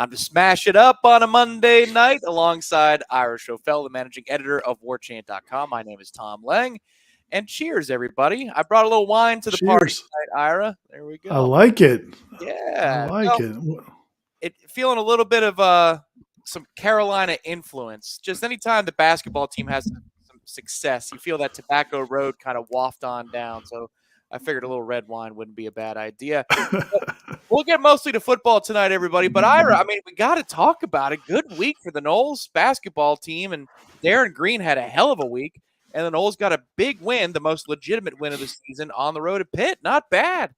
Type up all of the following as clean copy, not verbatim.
Time to smash it up on a Monday night alongside Ira Schoffel, the managing editor of Warchant.com. My name is Tom Lang. And cheers, everybody. I brought a little wine to the party Cheers. tonight, Ira. There we I go. like it. I Yeah. like It feeling a little bit of some Carolina influence. Just anytime the basketball team has some success, you feel that Tobacco Road kind of waft on down. So I figured a little red wine wouldn't be a bad idea. it. We'll get mostly to football tonight, everybody. But Ira, I mean, we got to talk about it. Good week for the Noles basketball team, and Darren Green had a hell of a week. And the Noles got a big win, the most legitimate win of the season on the road at Pitt. Not bad.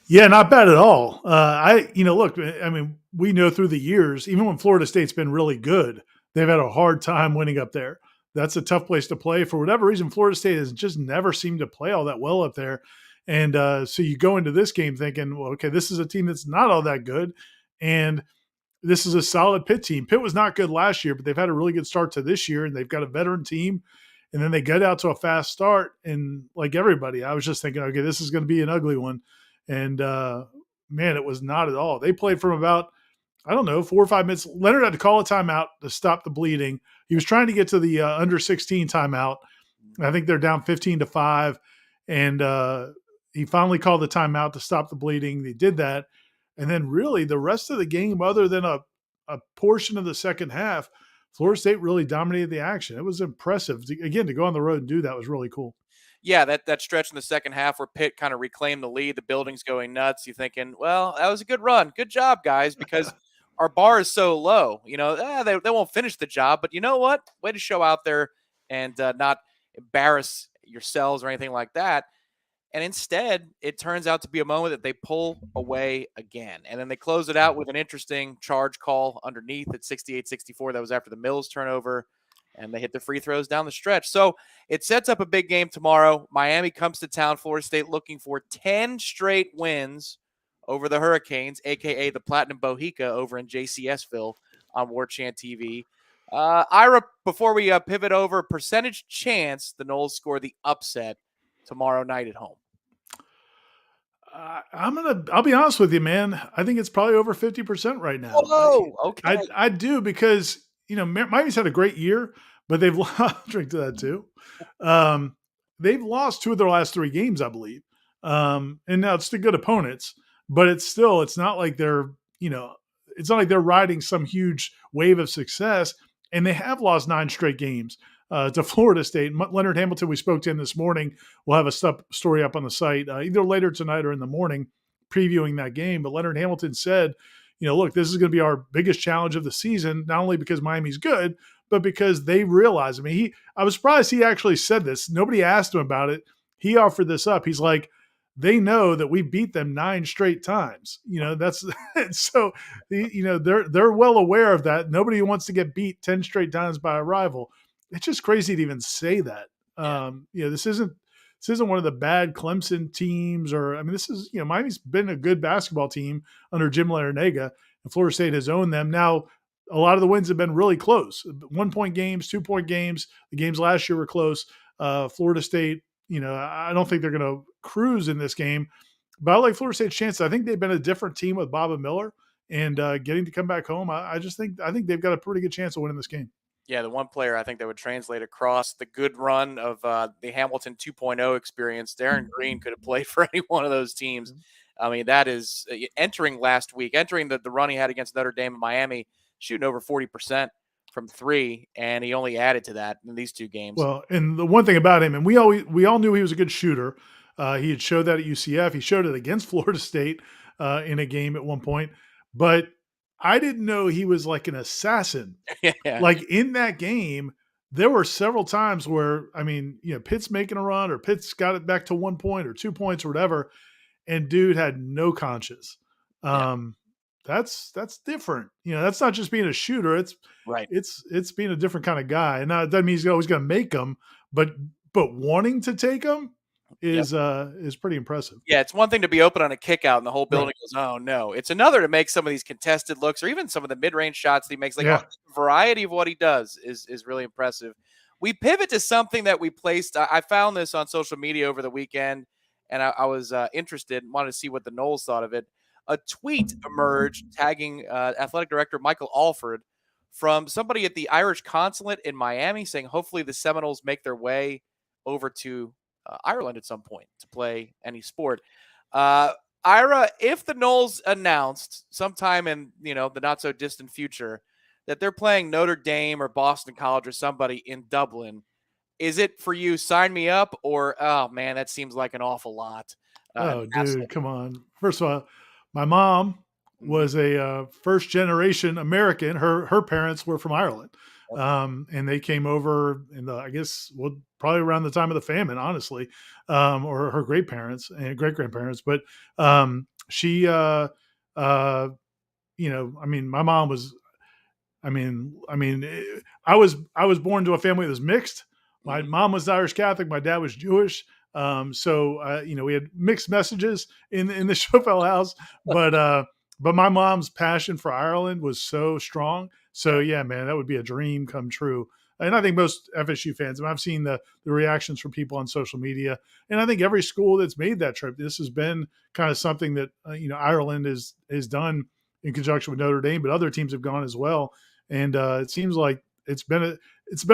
Yeah, not bad at all. Look, I mean, we know through the years, even when Florida State's been really good, they've had a hard time winning up there. That's a tough place to play. For whatever reason, Florida State has just never seemed to play all that well up there. And so you go into this game thinking, well, okay, this is a team that's not all that good. And this is a solid Pitt team. Pitt was not good last year, but they've had a really good start to this year, and they've got a veteran team. And then they get out to a fast start. And like everybody, I was just thinking, okay, this is going to be an ugly one. And man, it was not at all. They played from about, 4 or 5 minutes. Leonard had to call a timeout to stop the bleeding. He was trying to get to the under 16 timeout. I think they're down 15-5. And he finally called the timeout to stop the bleeding. They did that. And then really the rest of the game, other than a portion of the second half, Florida State really dominated the action. It was impressive. Again, to go on the road and do that was really cool. Yeah, that stretch in the second half where Pitt kind of reclaimed the lead, the building's going nuts. You're thinking, well, that was a good run. Good job, guys, because our bar is so low. You know, they won't finish the job, but you know what? Way to show out there and not embarrass yourselves or anything like that. And instead, it turns out to be a moment that they pull away again. And then they close it out with an interesting charge call underneath at 68-64. That was after the Mills turnover. And they hit the free throws down the stretch. So it sets up a big game tomorrow. Miami comes to town. Florida State looking for 10 straight wins over the Hurricanes, a.k.a. the Platinum Bohica over in JCSville on Warchant TV. Ira, before we pivot over, percentage chance the Noles score the upset tomorrow night at home. I'll be honest with you, man. I think it's probably over 50% right now. Oh, okay. I do because, Miami's had a great year, but they've lost, drink to that too. They've lost 2 of their last 3 games, I believe. And now it's to good opponents, but it's not like they're, it's not like they're riding some huge wave of success. And they have lost 9 straight games to Florida State. Leonard Hamilton, we spoke to him this morning. We'll have a story up on the site either later tonight or in the morning previewing that game. But Leonard Hamilton said, look, this is going to be our biggest challenge of the season, not only because Miami's good, but because they realize, I was surprised he actually said this. Nobody asked him about it. He offered this up. He's like, they know that we beat them 9 straight times. That's so, they're well aware of that. Nobody wants to get beat 10 straight times by a rival. It's just crazy to even say that. Yeah. This isn't one of the bad Clemson teams this is, Miami's been a good basketball team under Jim Larrañaga, and Florida State has owned them. Now, a lot of the wins have been really close. 1-point games, 2-point games. The games last year were close. Florida State, I don't think they're going to cruise in this game, but I like Florida State's chances. I think they've been a different team with Bob and Miller, and getting to come back home. I think they've got a pretty good chance of winning this game. Yeah, the one player I think that would translate across the good run of the Hamilton 2.0 experience, Darren Green could have played for any one of those teams. I mean, that is entering the run he had against Notre Dame and Miami, shooting over 40% from 3, and he only added to that in these 2 games. Well, and the one thing about him, and we all knew he was a good shooter. He had showed that at UCF. He showed it against Florida State in a game at one point, but I didn't know he was like an assassin. Yeah. Like in that game, there were several times where, Pitt's making a run or Pitt's got it back to 1 point or 2 points or whatever, and dude had no conscience. That's different. That's not just being a shooter. It's right. It's being a different kind of guy. And now it doesn't mean he's always going to make them, but wanting to take them is pretty impressive. Yeah, it's one thing to be open on a kick out and the whole building goes, oh no. It's another to make some of these contested looks or even some of the mid-range shots that he makes. A variety of what he does is really impressive. We pivot to something that we placed. I found this on social media over the weekend, and I was interested and wanted to see what the Noles thought of it. a tweet emerged tagging athletic director Michael Alford from somebody at the Irish consulate in Miami saying hopefully the Seminoles make their way over to Ireland at some point to play any sport. Uh, Ira, if the Noles announced sometime in the not so distant future that they're playing Notre Dame or Boston College or somebody in Dublin, is it for you sign me up, or oh man, that seems like an awful lot, an Oh, dude, hassle? come on. First of all, my mom Mhm. was a first generation American. Her parents were from Ireland, Okay. and they came over in the I guess well probably around the time of the famine, honestly, or her great parents and great grandparents. But she, uh, I mean, my mom was I was born to a family that was mixed. My Mhm. mom was Irish Catholic. My dad was Jewish. We had mixed messages in the Schoffel house, but my mom's passion for Ireland was so strong. So Yep. yeah, man, that would be a dream come true. And I think most FSU fans, I've seen the reactions from people on social media, and I think every school that's made that trip, this has been kind of something that Ireland is done in conjunction with Notre Dame, but other teams have gone as well. And it seems like it's been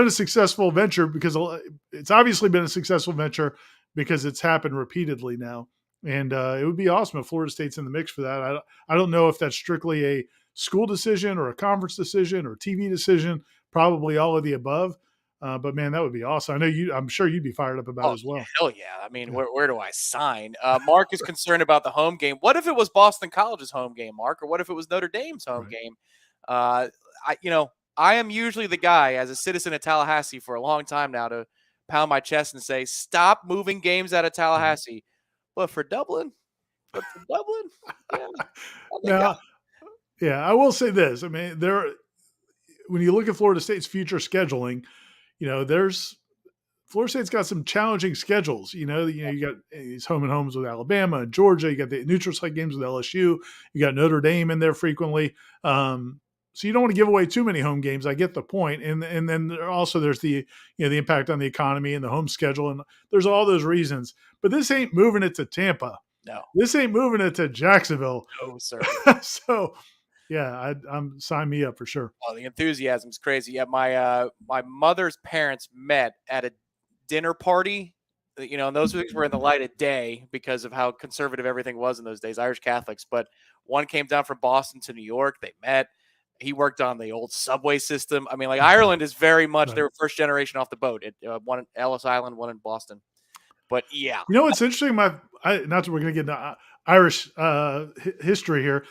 a successful venture because it's obviously been a successful venture because it's happened repeatedly now. And it would be awesome if Florida State's in the mix for that. I don't know if that's strictly a school decision or a conference decision or TV decision, probably all of the above. But man, that would be awesome. I'm sure you'd be fired up about Oh it as well. hell yeah! I mean, Yeah, where do I sign? Mark is concerned about the home game. What if it was Boston College's home game, Mark, or what if it was Notre Dame's home right. game? Uh, I am usually the guy as a citizen of Tallahassee for a long time now to pound my chest and say, stop moving games out of Right. Tallahassee. But for Dublin, yeah, I think Now, yeah, I will say this. I mean, when you look at Florida State's future scheduling, there's Florida State's got some challenging schedules. You got these home and homes with Alabama and Georgia. You got the neutral site games with LSU. You got Notre Dame in there frequently. So you don't want to give away too many home games. I get the point. And then there's the impact on the economy and the home schedule, and there's all those reasons. But this ain't moving it to Tampa. no, This ain't moving it to Jacksonville. no, sir. So yeah, I'm sign me up for sure. Oh, the enthusiasm's crazy. Yeah, my mother's parents met at a dinner party. And those things were in the light of day because of how conservative everything was in those days, Irish Catholics. But one came down from Boston to New York. They met. He worked on the old subway system. I mean, like Ireland is very much they Right. were first generation off the boat. One in Ellis Island, one in Boston. But yeah, What's interesting? Not that we're going to get into Irish history here.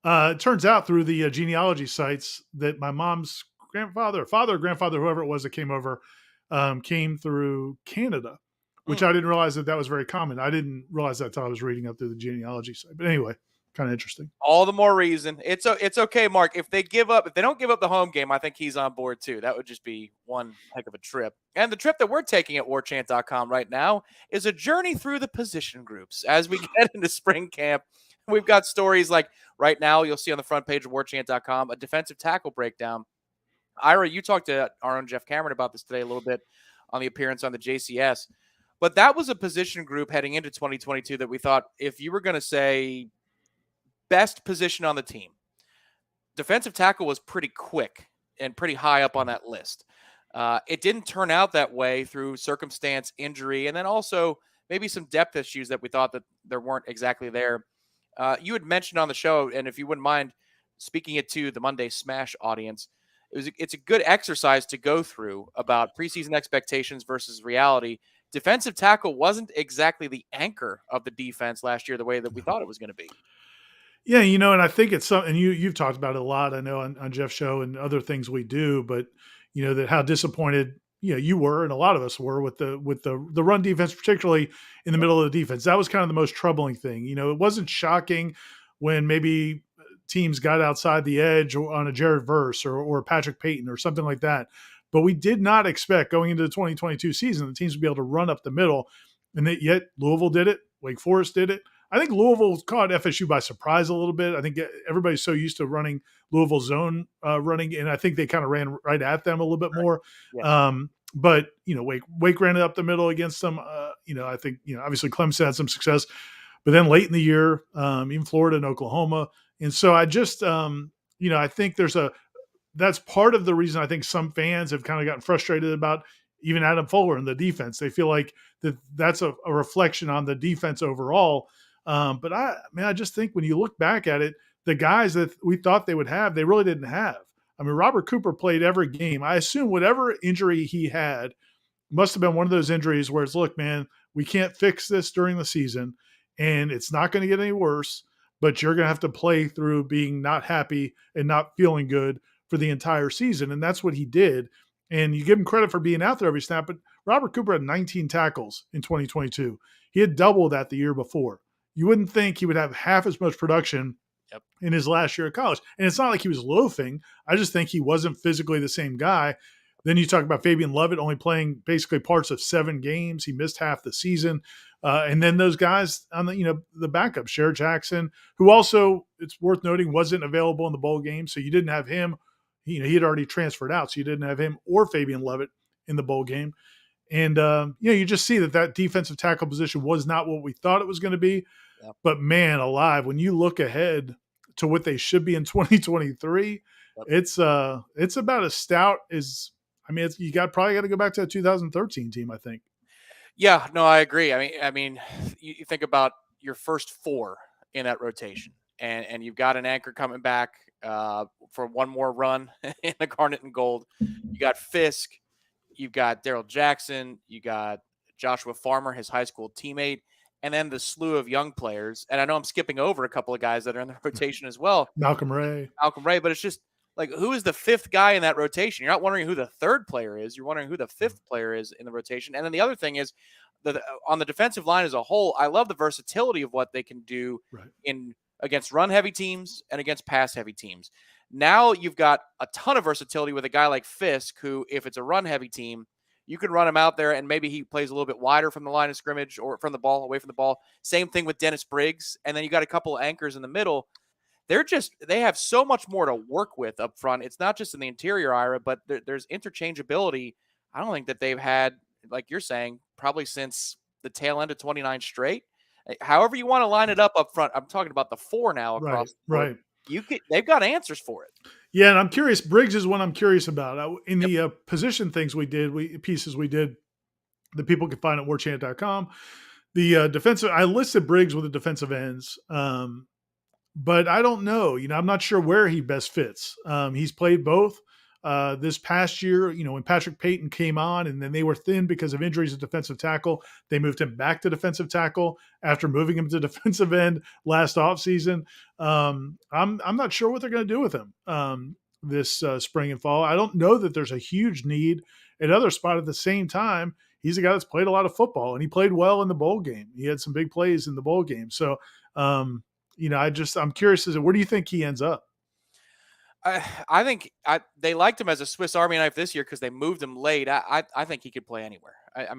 It turns out through the genealogy sites that my mom's father, grandfather, whoever it was that came over, came through Canada, which mm, I didn't realize that was very common. I didn't realize that until I was reading up through the genealogy site. But anyway, kind of interesting. all the more reason. It's okay, Mark. If they don't give up the home game, I think he's on board too. That would just be one heck of a trip. And the trip that we're taking at warchant.com right now is a journey through the position groups as we get into spring camp. We've got stories like right now, you'll see on the front page of warchant.com a defensive tackle breakdown. Ira, you talked to our own Jeff Cameron about this today a little bit on the appearance on the JCS. But that was a position group heading into 2022 that we thought if you were going to say best position on the team, defensive tackle was pretty quick and pretty high up on that list. It didn't turn out that way through circumstance, injury, and then also maybe some depth issues that we thought that there weren't exactly there. You had mentioned on the show, and if you wouldn't mind speaking it to the Monday Smash audience, it's a good exercise to go through about preseason expectations versus reality. Defensive tackle wasn't exactly the anchor of the defense last year the way that we thought it was going to be. Yeah, and I think it's something you've talked about it a lot. I know on Jeff's show and other things we do, but that how disappointed you were and a lot of us were with the run defense, particularly in the middle of the defense. That was kind of the most troubling thing. It wasn't shocking when maybe teams got outside the edge or on a Jared Verse or Patrick Payton or something like that. But we did not expect going into the 2022 season the teams would be able to run up the middle, and yet Louisville did it, Wake Forest did it. I think Louisville caught FSU by surprise a little bit. I think everybody's so used to running Louisville zone running, and I think they kind of ran right at them a little bit more. Yeah. But Wake ran it up the middle against them. I think obviously Clemson had some success, but then late in the year, even Florida and Oklahoma. And so I just, I think that's part of the reason I think some fans have kind of gotten frustrated about even Adam Fuller and the defense. They feel like that's a reflection on the defense overall. But I just think when you look back at it, the guys that we thought they would have, they really didn't have. I mean, Robert Cooper played every game. I assume whatever injury he had must have been one of those injuries where it's, look, man, we can't fix this during the season, and it's not going to get any worse, but you're going to have to play through being not happy and not feeling good for the entire season. And that's what he did. And you give him credit for being out there every snap, but Robert Cooper had 19 tackles in 2022. He had double that the year before. You wouldn't think he would have half as much production in his last year of college. And it's not like he was loafing. I just think he wasn't physically the same guy. Then you talk about Fabian Lovett only playing basically parts of 7 games. He missed half the season. And then those guys on the backup, Sher Jackson, who also, it's worth noting, wasn't available in the bowl game. So you didn't have him. He had already transferred out. So you didn't have him or Fabian Lovett in the bowl game. And, you just see that defensive tackle position was not what we thought it was going to be. Yep. But man alive, when you look ahead to what they should be in 2023, yep, it's about as stout as, you probably got to go back to a 2013 team, I think. Yeah, no, I agree. I mean, you think about your first 4 in that rotation, and you've got an anchor coming back for one more run in the Garnet and Gold. You got Fisk, you've got Daryl Jackson, you got Joshua Farmer, his high school teammate, and then the slew of young players. And I know I'm skipping over a couple of guys that are in the rotation as well. Malcolm Ray, but it's just like, who is the 5th guy in that rotation? You're not wondering who the 3rd player is. You're wondering who the 5th player is in the rotation. And then the other thing is, on the defensive line as a whole, I love the versatility of what they can do against run-heavy teams and against pass-heavy teams. Now you've got a ton of versatility with a guy like Fisk, who, if it's a run-heavy team, you can run him out there and maybe he plays a little bit wider from the line of scrimmage or from the ball, away from the ball. Same thing with Dennis Briggs. And then you got a couple of anchors in the middle. They have so much more to work with up front. It's not just in the interior, Ira, but there's interchangeability. I don't think that they've had, like you're saying, probably since the tail end of 29 straight. However you want to line it up front, I'm talking about the 4 now across the board. They've got answers for it. Yeah, and I'm curious. Briggs is one I'm curious about. In the position things pieces we did, that people can find at warchant.com. The defensive, I listed Briggs with the defensive ends. But I don't know. I'm not sure where he best fits. He's played both. This past year, when Patrick Payton came on and then they were thin because of injuries at defensive tackle, they moved him back to defensive tackle after moving him to defensive end last offseason. I'm not sure what they're going to do with him this spring and fall. I don't know that there's a huge need at other spot. At the same time, he's a guy that's played a lot of football, and he played well in the bowl game. He had some big plays in the bowl game. So, I'm curious where do you think he ends up? I think they liked him as a Swiss Army knife this year because they moved him late. I think he could play anywhere. I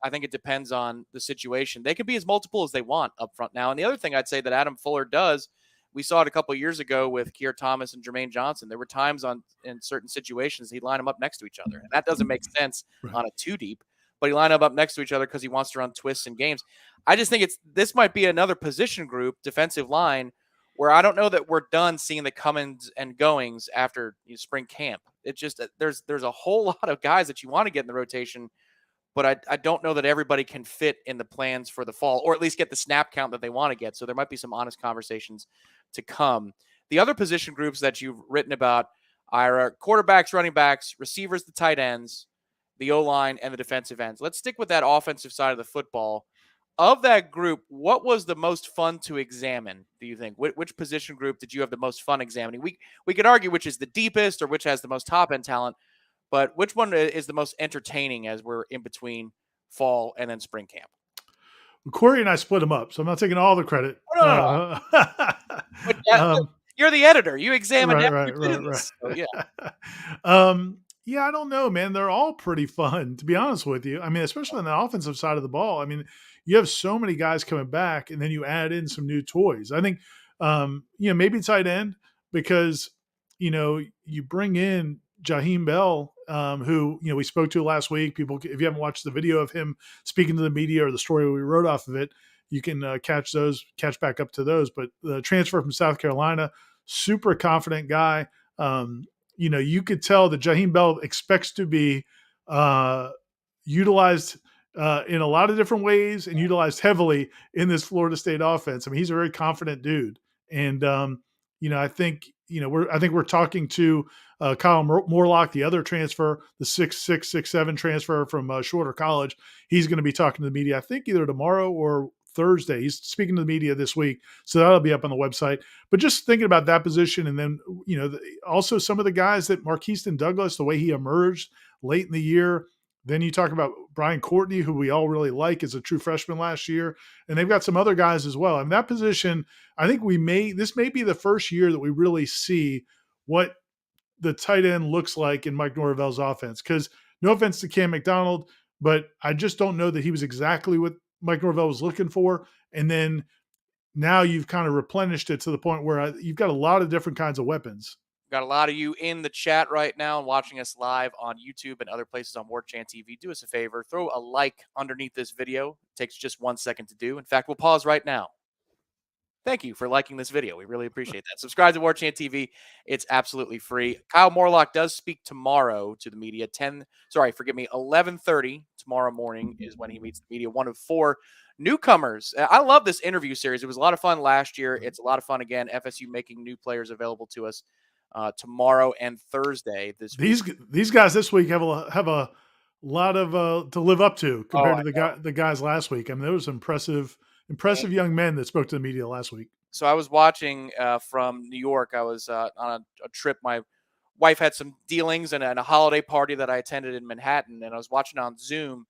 think it depends on the situation. They could be as multiple as they want up front now. And the other thing I'd say that Adam Fuller does, we saw it a couple of years ago with Keir Thomas and Jermaine Johnson. There were times in certain situations he'd line them up next to each other, and that doesn't make sense on a 2 deep. But he lined them up next to each other because he wants to run twists in games. I just think this might be another position group, defensive line, where I don't know that we're done seeing the comings and goings after spring camp. It's just there's a whole lot of guys that you want to get in the rotation, but I don't know that everybody can fit in the plans for the fall, or at least get the snap count that they want to get. So there might be some honest conversations to come. The other position groups that you've written about, Ira, quarterbacks, running backs, receivers, the tight ends, the O-line, and the defensive ends. Let's stick with that offensive side of the football. Of that group, what was the most fun to examine, do you think? Which position group did you have the most fun examining? We could argue which is the deepest or which has the most top-end talent, but which one is the most entertaining as we're in between fall and then spring camp? Corey and I split them up, so I'm not taking all the credit. No. But, you're the editor. You examined every bit of this. So, yeah. Yeah, I don't know, man. They're all pretty fun, to be honest with you. Especially on the offensive side of the ball. You have so many guys coming back, and then you add in some new toys. I think, maybe tight end because, you bring in Jaheim Bell, who, we spoke to last week. People, if you haven't watched the video of him speaking to the media or the story we wrote off of it, you can catch back up to those. But the transfer from South Carolina, super confident guy. You could tell that Jaheim Bell expects to be uh, utilized in a lot of different ways and utilized heavily in this Florida State offense. I mean, he's a very confident dude, and I think we're talking to Kyle Morlock, the other transfer, the 6'6", 6'7" transfer from Shorter College. He's going to be talking to the media, I think, either tomorrow or Thursday. He's speaking to the media this week, so that'll be up on the website. But just thinking about that position, and then also some of the guys that Marqueston Douglas, the way he emerged late in the year. Then you talk about Brian Courtney, who we all really like as a true freshman last year, and they've got some other guys as well. And that position, I think this may be the first year that we really see what the tight end looks like in Mike Norvell's offense. Because no offense to Cam McDonald, but I just don't know that he was exactly what Mike Norvell was looking for. And then now you've kind of replenished it to the point where you've got a lot of different kinds of weapons. Got a lot of you in the chat right now and watching us live on YouTube and other places on Warchant TV. Do us a favor, throw a like underneath this video. It takes just 1 second to do. In fact, we'll pause right now. Thank you for liking this video. We really appreciate that. Subscribe to Warchant TV. It's absolutely free. Kyle Morlock does speak tomorrow to the media. 11:30 tomorrow morning is when he meets the media. One of 4 newcomers. I love this interview series. It was a lot of fun last year. It's a lot of fun again. FSU making new players available to us tomorrow and Thursday this week. These guys this week have a lot of to live up to compared to the guys last week. I mean, there was impressive young men that spoke to the media last week. So I was watching from New York. I was on a trip. My wife had some dealings and a holiday party that I attended in Manhattan, and I was watching on Zoom.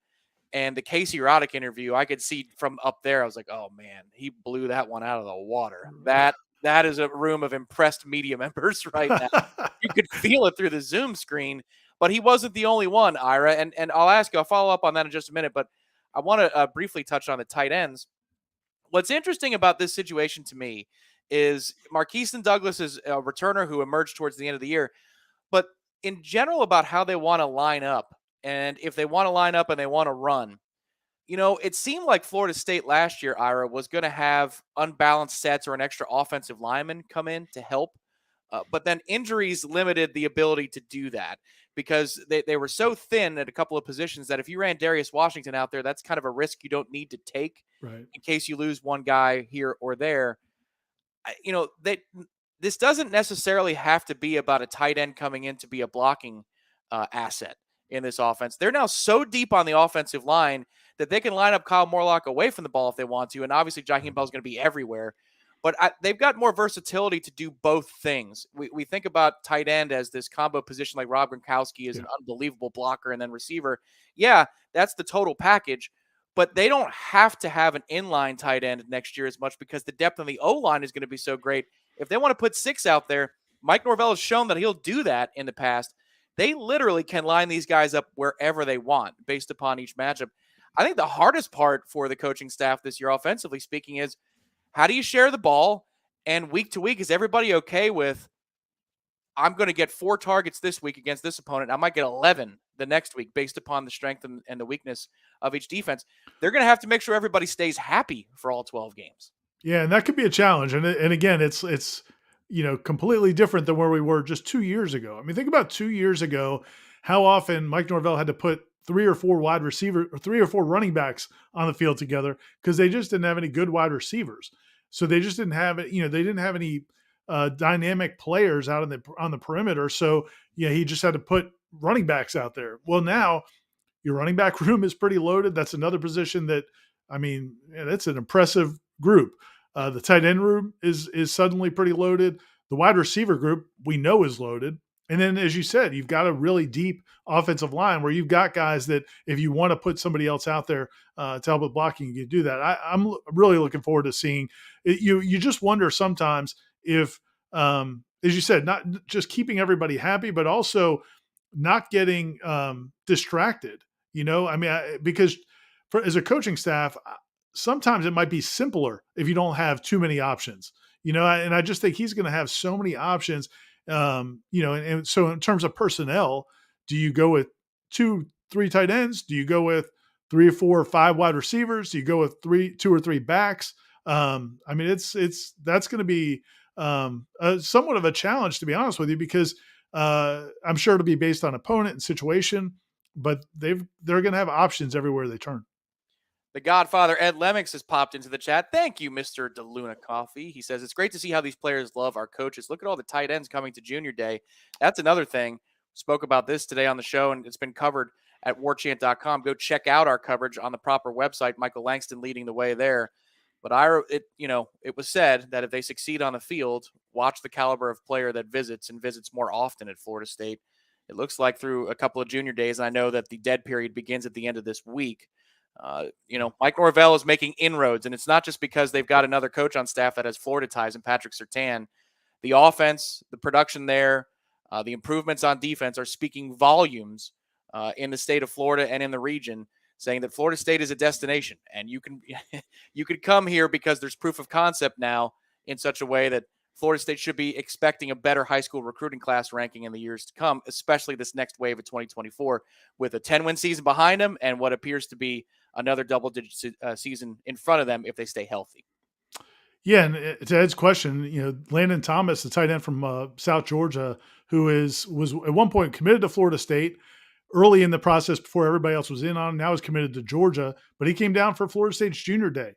And the Casey Roddick interview, I could see from up there. I was like, oh man, he blew that one out of the water. That is a room of impressed media members right now. You could feel it through the Zoom screen, but he wasn't the only one, Ira. And I'll follow up on that in just a minute, but I want to briefly touch on the tight ends. What's interesting about this situation to me is Marqueston Douglas is a returner who emerged towards the end of the year, but in general about how they want to line up, and if they want to line up and they want to run, it seemed like Florida State last year, Ira, was going to have unbalanced sets or an extra offensive lineman come in to help. But then injuries limited the ability to do that because they were so thin at a couple of positions that if you ran Darius Washington out there, that's kind of a risk you don't need to take in case you lose one guy here or there. This doesn't necessarily have to be about a tight end coming in to be a blocking asset in this offense. They're now so deep on the offensive line that they can line up Kyle Morlock away from the ball if they want to. And obviously Jaheim Bell's going to be everywhere. But they've got more versatility to do both things. We think about tight end as this combo position like Rob Gronkowski is an unbelievable blocker and then receiver. Yeah, that's the total package. But they don't have to have an inline tight end next year as much because the depth on the O-line is going to be so great. If they want to put 6 out there, Mike Norvell has shown that he'll do that in the past. They literally can line these guys up wherever they want based upon each matchup. I think the hardest part for the coaching staff this year, offensively speaking, is how do you share the ball? And week to week, is everybody okay with, I'm going to get 4 targets this week against this opponent. I might get 11 the next week based upon the strength and the weakness of each defense. They're going to have to make sure everybody stays happy for all 12 games. Yeah, and that could be a challenge. And again, it's completely different than where we were just 2 years ago. I mean, think about 2 years ago, how often Mike Norvell had to put 3 or 4 wide receiver or 3 or 4 running backs on the field together because they just didn't have any good wide receivers. So they just didn't have it. They didn't have any dynamic players out on the perimeter. So he just had to put running backs out there. Well, now your running back room is pretty loaded. That's another position that, that's an impressive group. The tight end room is suddenly pretty loaded. The wide receiver group we know is loaded. And then, as you said, you've got a really deep offensive line where you've got guys that if you want to put somebody else out there to help with blocking, you can do that. I'm really looking forward to seeing it. You just wonder sometimes if, as you said, not just keeping everybody happy, but also not getting distracted. Because as a coaching staff, sometimes it might be simpler if you don't have too many options. And I just think he's going to have so many options. And so in terms of personnel, do you go with 2, 3 tight ends? Do you go with 3 or 4 or 5 wide receivers. You go with 2 or 3 backs. I mean, that's going to be somewhat of a challenge, to be honest with you, because I'm sure it'll be based on opponent and situation, but they're going to have options everywhere they turn. The Godfather Ed Lemmix has popped into the chat. Thank you, Mr. DeLuna Coffee. He says, it's great to see how these players love our coaches. Look at all the tight ends coming to junior day. That's another thing. Spoke about this today on the show, and it's been covered at warchant.com. Go check out our coverage on the proper website. Michael Langston leading the way there. But it was said that if they succeed on the field, watch the caliber of player that visits and visits more often at Florida State. It looks like through a couple of junior days, and I know that the dead period begins at the end of this week. Mike Norvell is making inroads, and it's not just because they've got another coach on staff that has Florida ties and Patrick Surtain. The offense, the production there, the improvements on defense are speaking volumes in the state of Florida and in the region, saying that Florida State is a destination, and you could come here because there's proof of concept now in such a way that Florida State should be expecting a better high school recruiting class ranking in the years to come, especially this next wave of 2024 with a 10-win season behind them and what appears to be another double-digit season in front of them if they stay healthy. Yeah, and to Ed's question, Landon Thomas, the tight end from South Georgia, who was at one point committed to Florida State early in the process before everybody else was in on him, now is committed to Georgia, but he came down for Florida State's junior day.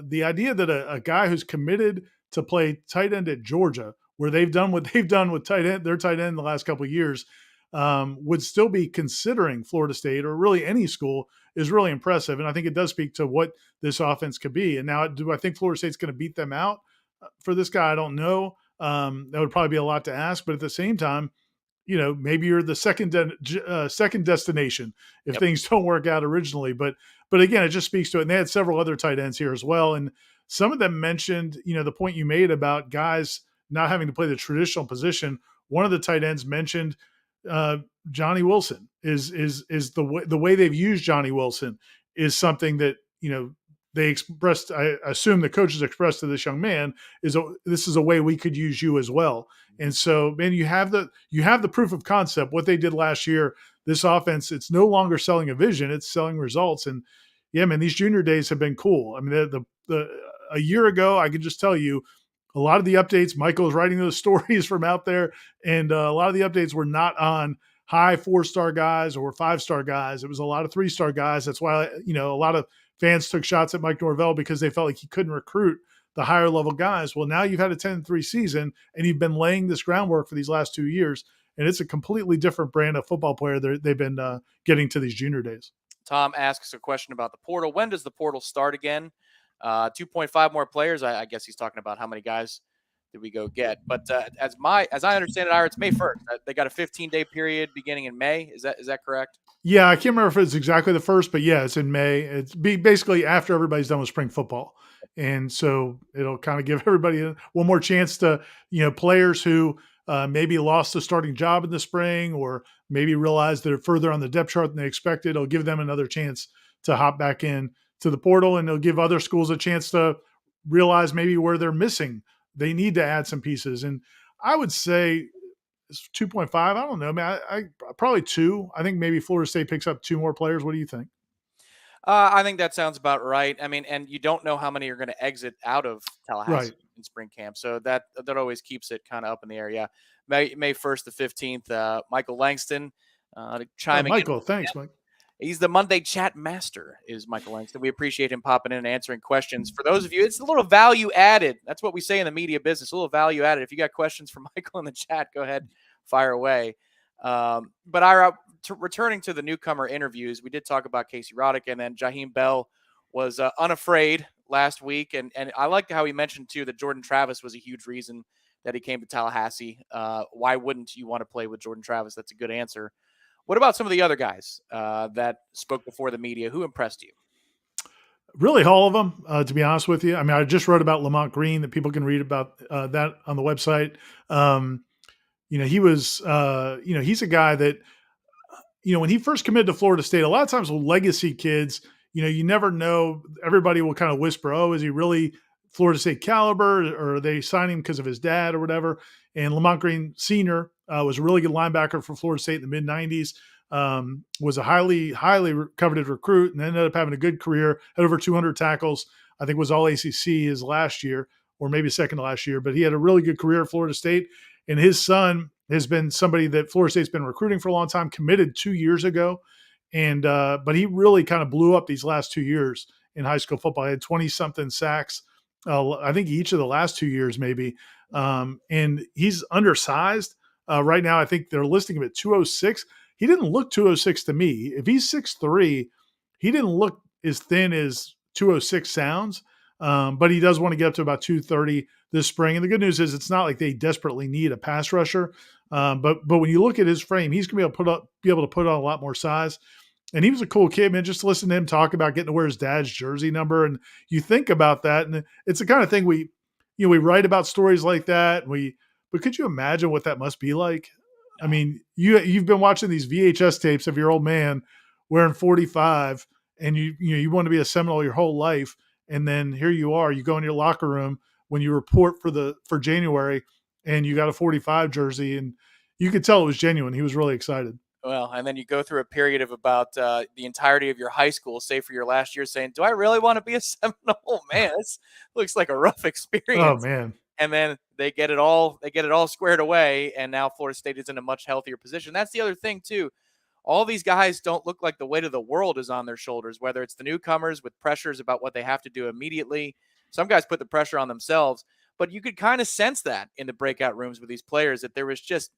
The idea that a guy who's committed to play tight end at Georgia, where they've done what they've done with their tight end the last couple of years, would still be considering Florida State or really any school is really impressive. And I think it does speak to what this offense could be. And now, do I think Florida State's going to beat them out for this guy? I don't know. That would probably be a lot to ask. But at the same time, maybe you're the second destination if things don't work out originally. But again, it just speaks to it. And they had several other tight ends here as well. And some of them mentioned, the point you made about guys not having to play the traditional position. One of the tight ends mentioned Johnny Wilson is the way they've used Johnny Wilson is something that, they expressed, I assume the coaches expressed to this young man this is a way we could use you as well. And so, man, you have the proof of concept. What they did last year, this offense, it's no longer selling a vision, it's selling results. And yeah, man, these junior days have been cool. I mean, a year ago, I could just tell you a lot of the updates, Michael was writing those stories from out there, and a lot of the updates were not on high 4-star guys or 5-star guys. It was a lot of 3-star guys. That's why, a lot of fans took shots at Mike Norvell because they felt like he couldn't recruit the higher level guys. Well, now you've had a 10-3 season and you've been laying this groundwork for these last 2 years, and it's a completely different brand of football player they've been getting to these junior days. Tom asks a question about the portal. When does the portal start again? 2.5 more players. I guess he's talking about how many guys did we go get. But as I understand it, Ira, it's May 1st. They got a 15-day period beginning in May. Is that correct? Yeah, I can't remember if it's exactly the 1st, but yeah, it's in May. It's basically after everybody's done with spring football. And so it'll kind of give everybody one more chance to, players who maybe lost the starting job in the spring or maybe realized they're further on the depth chart than they expected. It'll give them another chance to hop back in to the portal, and it'll give other schools a chance to realize maybe where they're missing. They need to add some pieces. And I would say it's 2.5. I don't know, man. I probably 2. I think maybe Florida State picks up 2 more players. What do you think? I think that sounds about right. I mean, and you don't know how many are going to exit out of Tallahassee in spring camp. So that always keeps it kind of up in the air. Yeah. May 1st to 15th, Michael Langston chiming in. Michael, thanks, Mike. He's the Monday chat master, is Michael Langston. We appreciate him popping in and answering questions. For those of you, it's a little value added. That's what we say in the media business, a little value added. If you got questions for Michael in the chat, go ahead, fire away. But Ira, returning to the newcomer interviews, we did talk about Casey Roddick, and then Jaheim Bell was unafraid last week. And I liked how he mentioned, too, that Jordan Travis was a huge reason that he came to Tallahassee. Why wouldn't you want to play with Jordan Travis? That's a good answer. What about some of the other guys that spoke before the media? Who impressed you? Really, all of them, to be honest with you. I mean, I just wrote about Lamont Green that people can read about that on the website. He was, he's a guy that, when he first committed to Florida State, a lot of times with legacy kids, you never know. Everybody will kind of whisper, oh, is he really Florida State caliber, or are they signing him because of his dad or whatever? And Lamont Green Sr. Was a really good linebacker for Florida State in the mid-'90s. was a highly coveted recruit, and ended up having a good career. Had over 200 tackles. I think was all ACC his last year, or maybe second to last year. But he had a really good career at Florida State, and his son has been somebody that Florida State's been recruiting for a long time. Committed 2 years ago, and but he really kind of blew up these last 2 years in high school football. He had 20 something sacks. I think each of the last 2 years, maybe. And he's undersized. Right now, I think they're listing him at 206. He didn't look 206 to me. If he's 6'3", he didn't look as thin as 206 sounds. But he does want to get up to about 230 this spring. And the good news is it's not like they desperately need a pass rusher. But when you look at his frame, he's going to be able to put on a lot more size. And he was a cool kid, man. Just listen to him talk about getting to wear his dad's jersey number. And you think about that, and it's the kind of thing we write about stories like that. But could you imagine what that must be like? I mean, you've been watching these VHS tapes of your old man wearing 45, and you want to be a Seminole your whole life, and then here you are. You go in your locker room when you report for January, and you got a 45 jersey, and you could tell it was genuine. He was really excited. Well, and then you go through a period of about the entirety of your high school, say for your last year, saying, "Do I really want to be a Seminole?" Man, this looks like a rough Oh experience. man. And then they get it all squared away, and now Florida State is in a much healthier position. That's the other thing too. All these guys don't look like the weight of the world is on their shoulders, whether it's the newcomers with pressures about what they have to do immediately. Some guys put the pressure on themselves, but you could kind of sense that in the breakout rooms with these players that there was just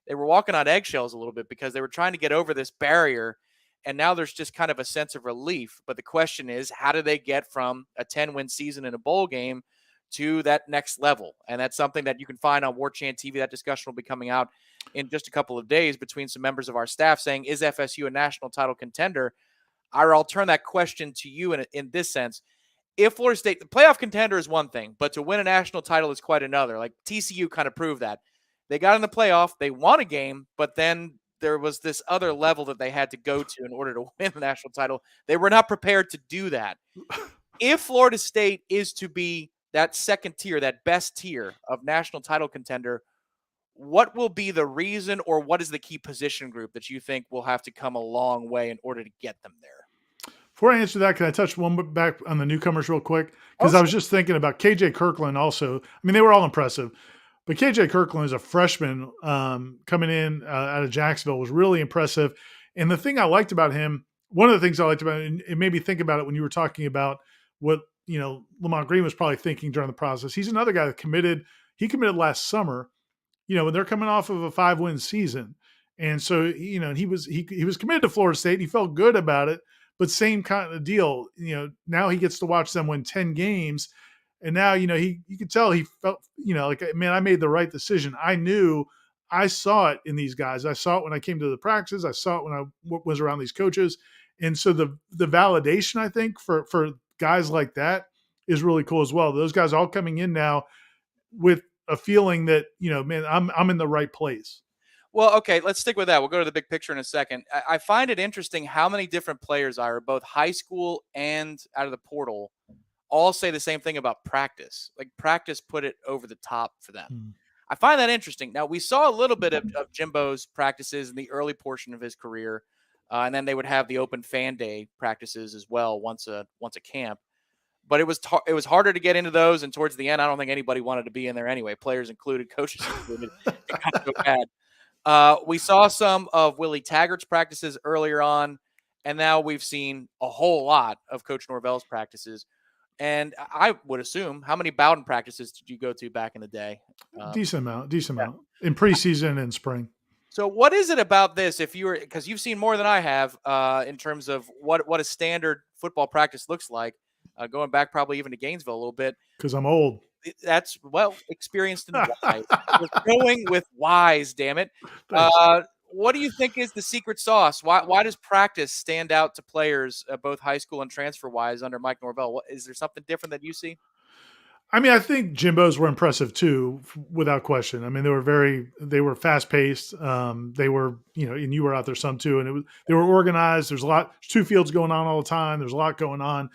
they were walking on eggshells a little bit because they were trying to get over this barrier, and now there's just kind of a sense of relief. But the question is, how do they get from a 10-win season in a bowl game to that next level? And that's something that you can find on Warchant TV. That discussion will be coming out in just a couple of days between some members of our staff saying, is FSU a national title contender? I'll turn that question to you in this sense. If Florida State, the playoff contender is one thing, but to win a national title is quite another. Like TCU kind of proved that. They got in the playoff, they won a game, but then there was this other level that they had to go to in order to win the national title. They were not prepared to do that. If Florida State is to be that second tier, that best tier of national title contender, what will be the reason, or what is the key position group that you think will have to come a long way in order to get them there? Before I answer that, can I touch one back on the newcomers real quick? Because Oh, I was just thinking about KJ Kirkland also. I mean, they were all impressive. But KJ Kirkland is a freshman coming in out of Jacksonville, was really impressive. And the thing I liked about him, one of the things I liked about it, it made me think about it when you were talking about what, Lamont Green was probably thinking during the process. He's another guy that committed. He committed last summer, when they're coming off of a 5-win season. And so, he was committed to Florida State. He felt good about it, but same kind of deal. Now he gets to watch them win 10 games. And now, you could tell he felt, like, man, I made the right decision. I saw it in these guys. I saw it when I came to the practices. I saw it when I was around these coaches. And so the validation, I think, for guys like that is really cool as well. Those guys all coming in now with a feeling that, man, I'm in the right place. well, okay, let's stick with that. We'll go to the big picture in a second. I find it interesting how many different players are both high school and out of the portal all say the same thing about practice. Like practice put it over the top for them. Hmm. I find that interesting. Now, we saw a little bit of Jimbo's practices in the early portion of his career, and then they would have the open fan day practices as well once a camp. But it was harder to get into those, and towards the end, I don't think anybody wanted to be in there anyway, players included, coaches included. It got so bad. We saw some of Willie Taggart's practices earlier on, and now we've seen a whole lot of Coach Norvell's practices. And I would assume, how many Bowden practices did you go to back in the day? Decent amount Yeah. in preseason and spring. So what is it about this, if you were, because you've seen more than I have in terms of what a standard football practice looks like, going back probably even to Gainesville a little bit. Because I'm old. That's, well, experienced and wise. We're going with wise, damn it. Thanks. What do you think is the secret sauce? Why does practice stand out to players, both high school and transfer wise, under Mike Norvell? Is there something different that you see? I mean, I think Jimbo's were impressive too, without question. I mean, they were fast paced. They were, and you were out there some too, and they were organized. There's two fields going on all the time. There's a lot going on.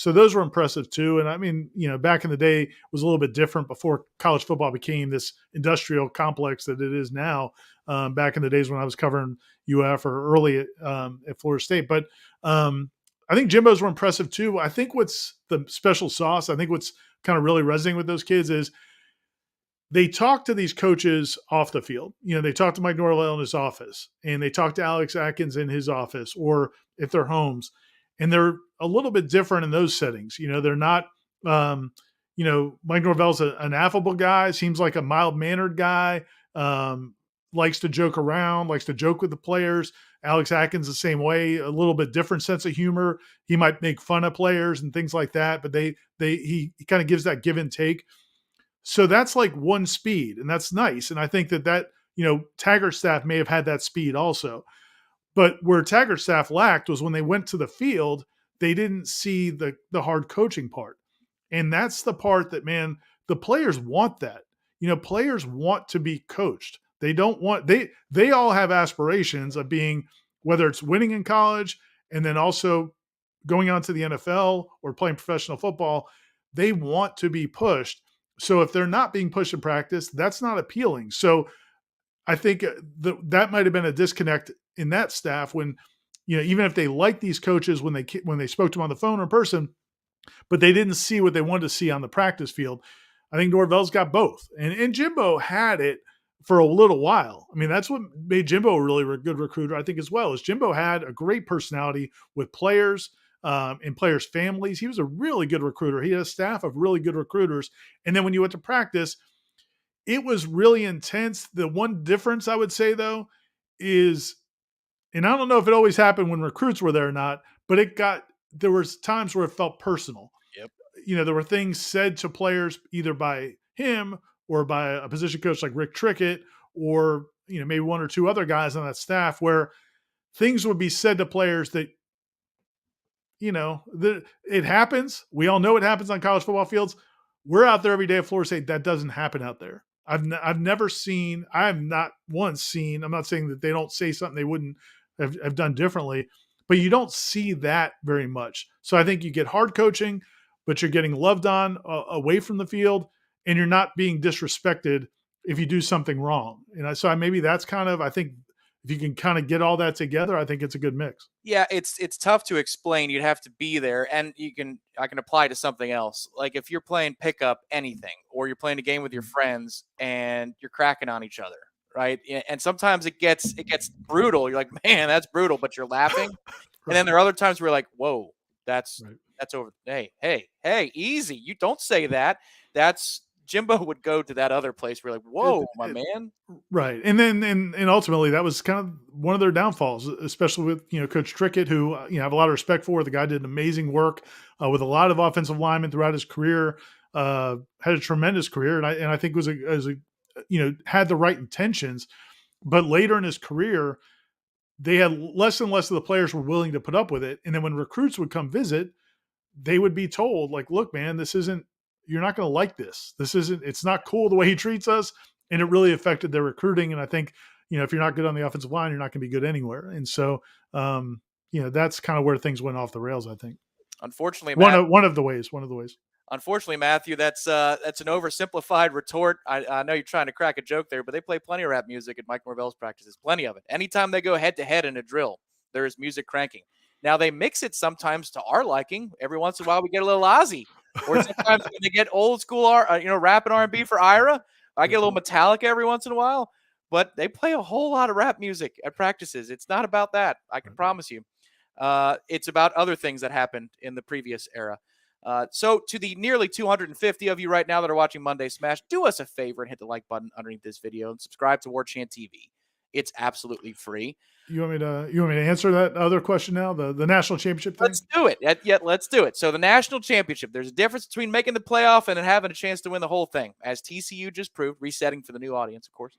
So those were impressive too. And I mean, back in the day it was a little bit different before college football became this industrial complex that it is now. Back in the days when I was covering UF or early at Florida State, but I think Jimbo's were impressive too. I think what's the special sauce, I think what's kind of really resonating with those kids is they talk to these coaches off the field. They talk to Mike Norvell in his office, and they talk to Alex Atkins in his office, or if they're homes, and they're a little bit different in those settings. They're not, Mike Norvell's an affable guy, seems like a mild mannered guy, likes to joke around, likes to joke with the players. Alex Atkins the same way, a little bit different sense of humor. He might make fun of players and things like that, but he kind of gives that give and take. So that's like one speed, and that's nice. And I think that Taggart staff may have had that speed also. But where Taggart staff lacked was when they went to the field, they didn't see the hard coaching part. And that's the part that, man, the players want that. Players want to be coached. They don't want they all have aspirations of being, whether it's winning in college and then also going on to the NFL or playing professional football, they want to be pushed. So if they're not being pushed in practice, that's not appealing. So I think that might have been a disconnect in that staff when, even if they liked these coaches when they spoke to them on the phone or in person, but they didn't see what they wanted to see on the practice field. I think Norvell's got both, and Jimbo had it for a little while. I mean, that's what made Jimbo a really good recruiter, I think, as well. Is Jimbo had a great personality with players and players' families. He was a really good recruiter. He had a staff of really good recruiters. And then when you went to practice, it was really intense. The one difference I would say, though, is, and I don't know if it always happened when recruits were there or not, but there was times where it felt personal. Yep. There were things said to players either by him or by a position coach like Rick Trickett, or maybe one or two other guys on that staff, where things would be said to players that, it happens. We all know it happens on college football fields. We're out there every day at Florida State. That doesn't happen out there. I've never seen, I have not once seen, I'm not saying that they don't say something they wouldn't have done differently, but you don't see that very much. So I think you get hard coaching, but you're getting loved on away from the field, and you're not being disrespected if you do something wrong. And so maybe that's kind of, I think if you can kind of get all that together, I think it's a good mix. Yeah, it's tough to explain. You'd have to be there, and I can apply to something else. Like if you're playing pickup anything, or you're playing a game with your friends and you're cracking on each other, right? And sometimes it gets brutal. You're like, man, that's brutal, but you're laughing. And then there are other times where you're like, whoa, that's over. Hey, easy. You don't say that. That's Jimbo would go to that other place where you're like, whoa, my man. Right. And then, and ultimately that was kind of one of their downfalls, especially with, Coach Trickett, who, I have a lot of respect for. The guy did amazing work with a lot of offensive linemen throughout his career, had a tremendous career. And I think had the right intentions, but later in his career, they had less and less of the players were willing to put up with it. And then when recruits would come visit, they would be told, like, look, man, you're not going to like this. It's not cool the way he treats us. And it really affected their recruiting. And I think, if you're not good on the offensive line, you're not going to be good anywhere. And so, that's kind of where things went off the rails, I think. Unfortunately, one of the ways. Unfortunately, Matthew, that's an oversimplified retort. I know you're trying to crack a joke there, but they play plenty of rap music at Mike Norvell's practices, plenty of it. Anytime they go head-to-head in a drill, there is music cranking. Now, they mix it sometimes to our liking. Every once in a while, we get a little Ozzy. Or sometimes when they get old school, rap and R&B for Ira, I get a little Metallica every once in a while. But they play a whole lot of rap music at practices. It's not about that, I can promise you. It's about other things that happened in the previous era. So to the nearly 250 of you right now that are watching Monday Smash, do us a favor and hit the like button underneath this video and subscribe to Warchant TV. It's absolutely free. You want me to answer that other question now? The national championship thing? Let's do it. Let's do it. So the national championship, there's a difference between making the playoff and then having a chance to win the whole thing, as TCU just proved, resetting for the new audience, of course.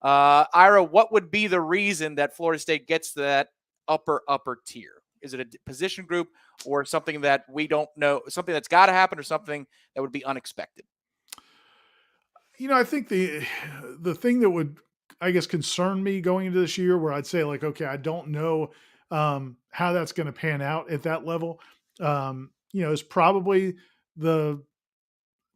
Ira, what would be the reason that Florida State gets to that upper tier? Is it a position group or something that we don't know, something that's got to happen, or something that would be unexpected? I think the thing that would, I guess, concern me going into this year, where I'd say, like, okay, I don't know how that's going to pan out at that level. is the probably the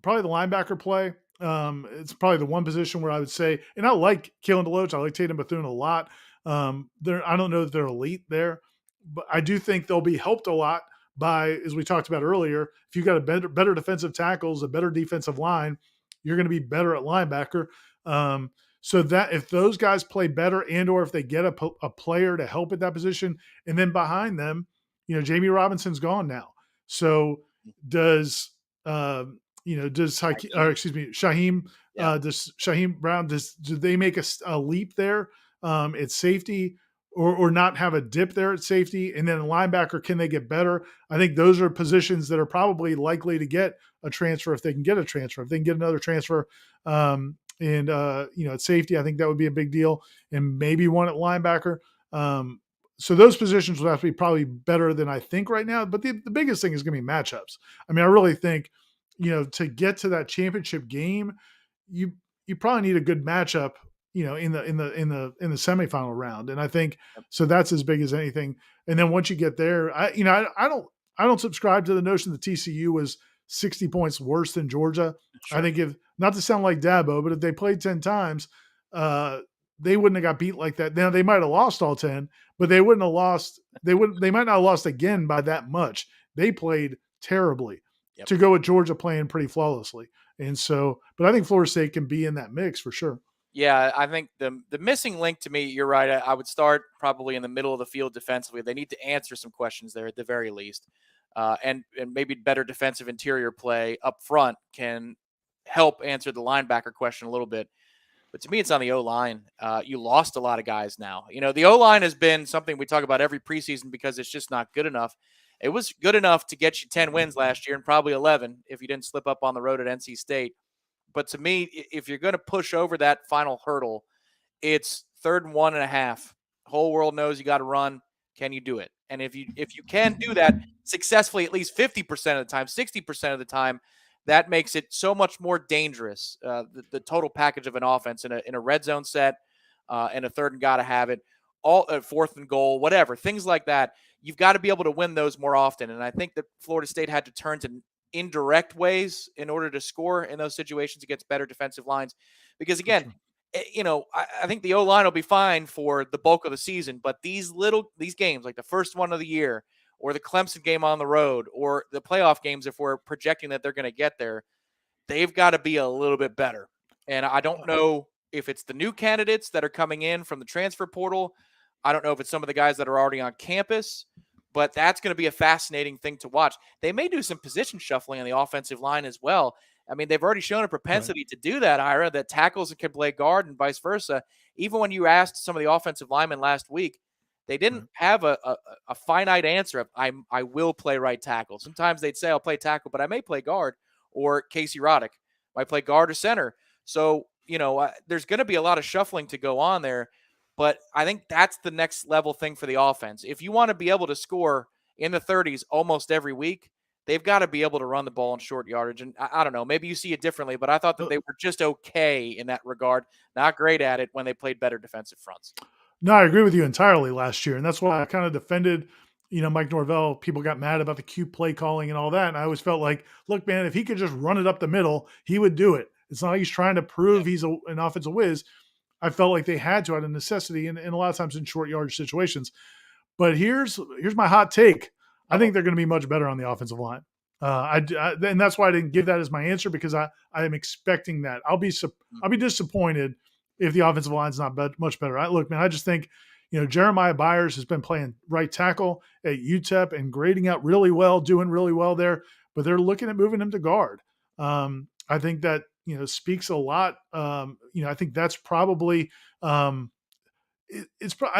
linebacker play. It's probably the one position where I would say, and I like Kalen DeLoach. I like Tatum Bethune a lot. I don't know that they're elite there, but I do think they'll be helped a lot by, as we talked about earlier, if you've got a better defensive tackles, a better defensive line, you're going to be better at linebacker. Um, so that if those guys play better, and or if they get a player to help at that position, and then behind them, Jamie Robinson's gone now. So does does Shaheem Yeah. does Shaheem Brown do they make a leap there at safety, or not have a dip there at safety, and then linebacker, can they get better? I think those are positions that are probably likely to get a transfer if they can get a transfer. If they can get another transfer, and at safety, I think that would be a big deal, and maybe one at linebacker. So those positions will have to be probably better than I think right now. But the biggest thing is going to be matchups. I mean, I really think, to get to that championship game, you probably need a good matchup, in the semifinal round. And I think so that's as big as anything. And then once you get there, I don't subscribe to the notion that TCU was 60 points worse than Georgia. Sure. I think, if not to sound like Dabo, but if they played 10 times, they wouldn't have got beat like that. Now they might have lost all 10, but they wouldn't have lost. They might not have lost again by that much. They played terribly to go with Georgia playing pretty flawlessly. And so, but I think Florida State can be in that mix for sure. Yeah, I think the missing link to me, you're right. I would start probably in the middle of the field defensively. They need to answer some questions there at the very least, and maybe better defensive interior play up front can help answer the linebacker question a little bit. But to me, it's on the O-line. You lost a lot of guys now. The O-line has been something we talk about every preseason because it's just not good enough. It was good enough to get you 10 wins last year and probably 11 if you didn't slip up on the road at NC State. But to me, if you're going to push over that final hurdle, it's 3rd and 1.5. Whole world knows you got to run. Can you do it? And if you can do that successfully at least 50% of the time, 60% of the time, that makes it so much more dangerous. The total package of an offense in a red zone set, and a 3rd and got to have it, all 4th and goal, whatever, things like that. You've got to be able to win those more often. And I think that Florida State had to turn to indirect ways in order to score in those situations against better defensive lines. Because again, I think the O-line will be fine for the bulk of the season, but these games, like the first one of the year, or the Clemson game on the road, or the playoff games, if we're projecting that they're going to get there, they've got to be a little bit better. And I don't know if it's the new candidates that are coming in from the transfer portal. I don't know if it's some of the guys that are already on campus, but that's going to be a fascinating thing to watch. They may do some position shuffling on the offensive line as well. I mean, they've already shown a propensity to do that, Ira, that tackles can play guard and vice versa. Even when you asked some of the offensive linemen last week, they didn't have a finite answer of, I will play right tackle. Sometimes they'd say, I'll play tackle, but I may play guard. Or Casey Roddick might play guard or center. So, there's going to be a lot of shuffling to go on there. But I think that's the next level thing for the offense. If you want to be able to score in the 30s almost every week, they've got to be able to run the ball in short yardage. And I don't know, maybe you see it differently, but I thought that they were just okay in that regard. Not great at it when they played better defensive fronts. No, I agree with you entirely last year. And that's why I kind of defended, Mike Norvell. People got mad about the cute play calling and all that. And I always felt like, look, man, if he could just run it up the middle, he would do it. It's not like he's trying to prove he's an offensive whiz. I felt like they had to out of necessity, and a lot of times in short yardage situations. But here's my hot take. I think they're going to be much better on the offensive line. And that's why I didn't give that as my answer, because I am expecting that. I'll be disappointed if the offensive line's not much better. Look, man, I just think, Jeremiah Byers has been playing right tackle at UTEP and grading out really well, doing really well there, but they're looking at moving him to guard. I think that, speaks a lot. I think that's probably, I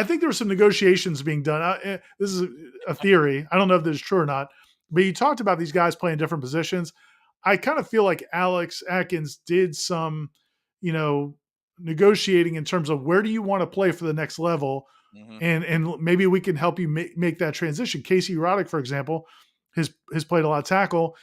think there were some negotiations being done. This is a theory. I don't know if this is true or not, but you talked about these guys playing different positions. I kind of feel like Alex Atkins did some, negotiating in terms of where do you want to play for the next level. And maybe we can help you make that transition. Casey Roddick, for example, has played a lot of tackle.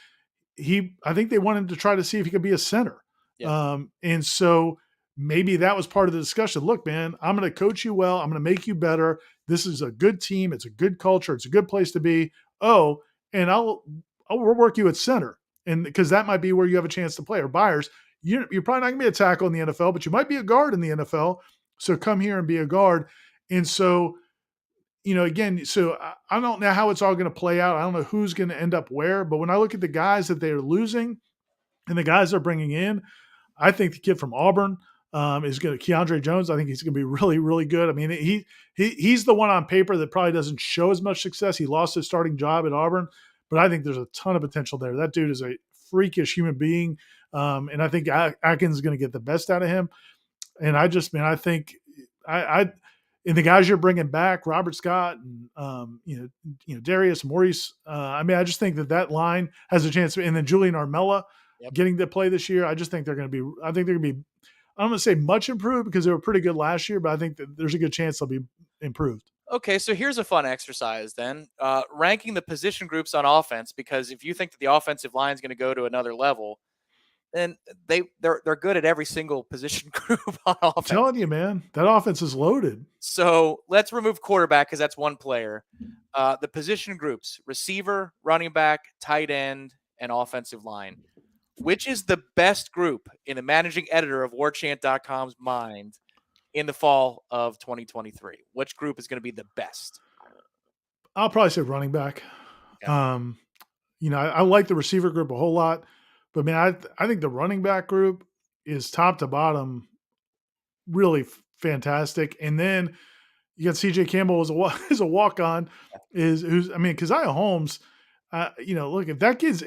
I think they wanted to try to see if he could be a center. Yeah. And so maybe that was part of the discussion. Look, man, I'm going to coach you well. I'm going to make you better. This is a good team. It's a good culture. It's a good place to be. Oh, and I'll oh, we'll work you at center, and because that might be where you have a chance to play. Or Byers, you're probably not going to be a tackle in the NFL, but you might be a guard in the NFL. So come here and be a guard. And so, again, so I don't know how it's all going to play out. I don't know who's going to end up where, but when I look at the guys that they're losing and the guys they're bringing in, I think the kid from Auburn is going to Keandre Jones. I think he's going to be really, really good. I mean, he's the one on paper that probably doesn't show as much success. He lost his starting job at Auburn, but I think there's a ton of potential there. That dude is a freakish human being, and I think Atkins is going to get the best out of him. And I think I and the guys you're bringing back, Robert Scott and Darius Maurice. I just think that line has a chance. And then Julian Armella Yep. getting to play this year. I just think they're going to be. I think they're going to be. I'm going to say much improved because they were pretty good last year, but I think that there's a good chance they'll be improved. Okay, so here's a fun exercise then. Ranking the position groups on offense, because if you think that the offensive line is going to go to another level, then they're good at every single position group on I'm offense. telling you, man, that offense is loaded. So let's remove quarterback because that's one player. The position groups: receiver, running back, tight end, and offensive line. Which is the best group in the managing editor of Warchant.com's mind in the fall of 2023? Which group is going to be the best? I'll probably say running back. Okay. I like the receiver group a whole lot, but man, I think the running back group is top to bottom really fantastic. And then you got CJ Campbell as a walk on, Keziah Holmes. Look, if that kid's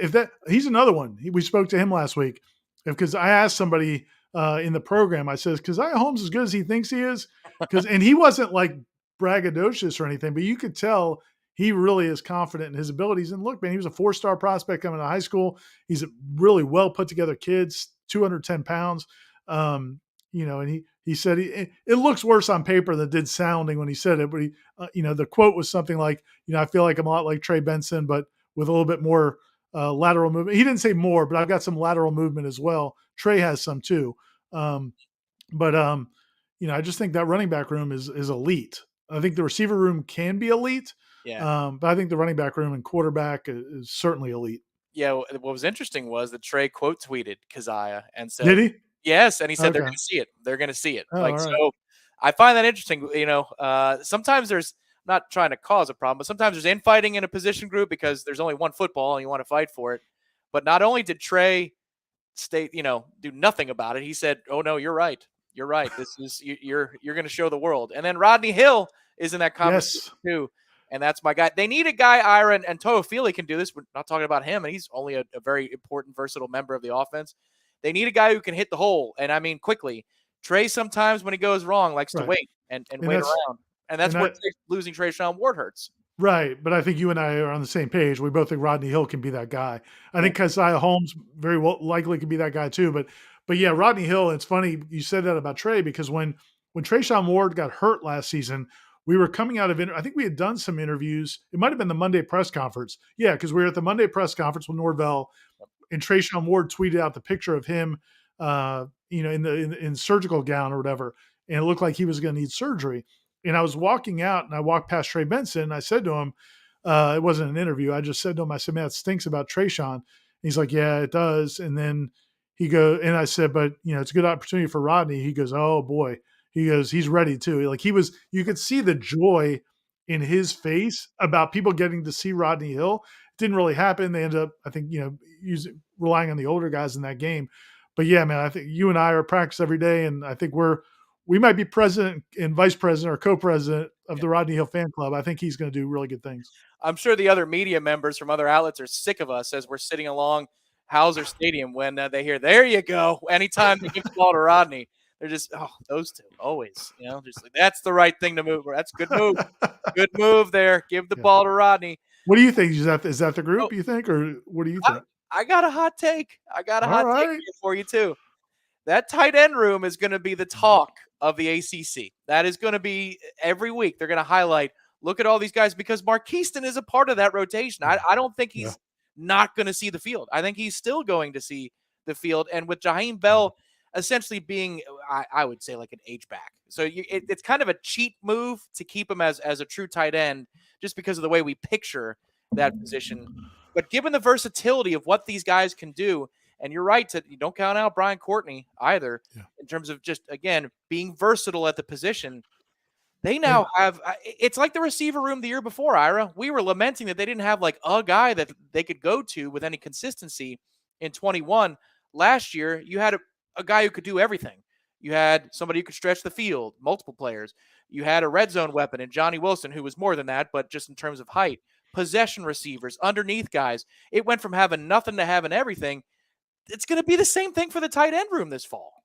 he's another one. We spoke to him last week because I asked somebody in the program. I says, Keziah Holmes as good as he thinks he is, and he wasn't like braggadocious or anything, but you could tell he really is confident in his abilities. And look, man, he was a 4-star prospect coming out of high school. He's a really well put together kid, 210 pounds. And he said it looks worse on paper than it did sounding when he said it. But the quote was something like, I feel like I'm a lot like Trey Benson, but with a little bit more lateral movement. He didn't say more, but I've got some lateral movement as well. Trey has some too. I just think that running back room is elite. I think the receiver room can be elite. Yeah. But I think the running back room and quarterback is certainly elite. Yeah. What was interesting was that Trey quote tweeted Keziah and said, Did he? yes. And he said, Okay. they're going to see it. They're going to see it. Oh, all right. So I find that interesting. Sometimes there's, not trying to cause a problem, but sometimes there's infighting in a position group because there's only one football and you want to fight for it. But not only did Trey do nothing about it, he said, "Oh no, you're right. You're right. This is you're going to show the world." And then Rodney Hill is in that conversation too, and that's my guy. They need a guy, Ira, and Toafili can do this. We're not talking about him, and he's only a very important, versatile member of the offense. They need a guy who can hit the hole, and I mean quickly. Trey sometimes when he goes wrong likes to wait and wait around. And that's where losing Trayshawn Ward hurts. Right. But I think you and I are on the same page. We both think Rodney Hill can be that guy. I think Keziah Holmes very well likely can be that guy too. But yeah, Rodney Hill, it's funny you said that about Trey because when Trayshawn Ward got hurt last season, we were coming out of I think we had done some interviews. It might have been the Monday press conference. Yeah, because we were at the Monday press conference with Norvell, and Trayshawn Ward tweeted out the picture of him in surgical gown or whatever. And it looked like he was going to need surgery. And I was walking out and I walked past Trey Benson. And I said to him, it wasn't an interview. I just said to him, I said, man, it stinks about Trayshawn. And he's like, yeah, it does. And then and I said, but it's a good opportunity for Rodney. He goes, oh boy. He goes, he's ready too. Like you could see the joy in his face about people getting to see Rodney Hill. It didn't really happen. They ended up, I think, relying on the older guys in that game. But yeah, man, I think you and I are practice every day. And I think we might be president and vice president or co-president of the Rodney Hill fan club. I think he's going to do really good things. I'm sure the other media members from other outlets are sick of us as we're sitting along Hauser Stadium when they hear, there you go. Anytime they give the ball to Rodney, they're just, those two always, just like, that's the right thing to move. That's a good move. Good move there. Give the ball to Rodney. What do you think? Is that the group you think, or what do you think? I got a hot take. Take for you too. That tight end room is going to be the talk of the ACC. That is going to be every week. They're going to highlight, look at all these guys because Marquiston is a part of that rotation. I don't think he's not going to see the field. I think he's still going to see the field. And with Jaheim Bell essentially being, I would say, like an H-back. So it's kind of a cheat move to keep him as a true tight end just because of the way we picture that position. But given the versatility of what these guys can do, and you're right, you don't count out Brian Courtney either Yeah. in terms of just, again, being versatile at the position. They And now have it's like the receiver room the year before, Ira. We were lamenting that they didn't have like a guy that they could go to with any consistency in 21. Last year, you had a guy who could do everything. You had somebody who could stretch the field, multiple players. You had a red zone weapon in Johnny Wilson, who was more than that, but just in terms of height. Possession receivers, underneath guys. It went from having nothing to having everything. It's going to be the same thing for the tight end room this fall.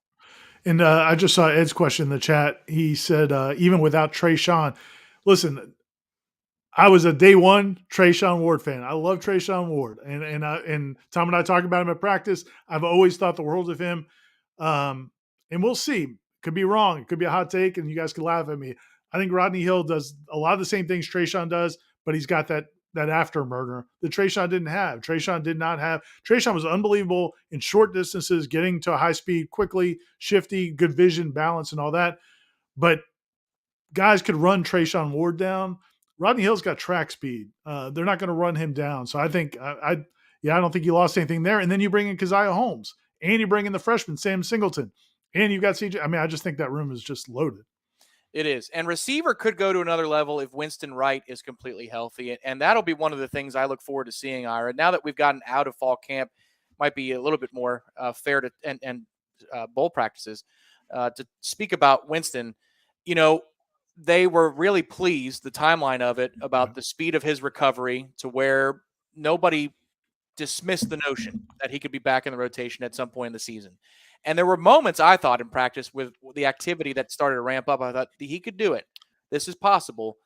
And I just saw Ed's question in the chat. He said, even without Trayshawn, listen, I was a day one Trayshawn Ward fan. I love Trayshawn Ward, and Tom and I talk about him at practice. I've always thought the world of him, and we'll see. Could be wrong. It could be a hot take, and you guys could laugh at me. I think Rodney Hill does a lot of the same things Trayshawn does, but he's got that afterburner that Trayshawn didn't have. Trayshawn did not have. Trayshawn was unbelievable in short distances, getting to a high speed quickly, shifty, good vision, balance, and all that. But guys could run Trayshawn Ward down. Rodney Hill's got track speed. They're not going to run him down. So I think I don't think you lost anything there. And then you bring in Keziah Holmes, and you bring in the freshman Sam Singleton, and you've got CJ. I mean, I just think that room is just loaded. It is. And receiver could go to another level if Winston Wright is completely healthy. And that'll be one of the things I look forward to seeing, Ira. Now that we've gotten out of fall camp, might be a little bit more fair to and bowl practices to speak about Winston. You know, they were really pleased, the timeline of it, about the speed of his recovery to where nobody dismissed the notion that he could be back in the rotation at some point in the season. And there were moments I thought in practice with the activity that started to ramp up. I thought he could do it. This is possible.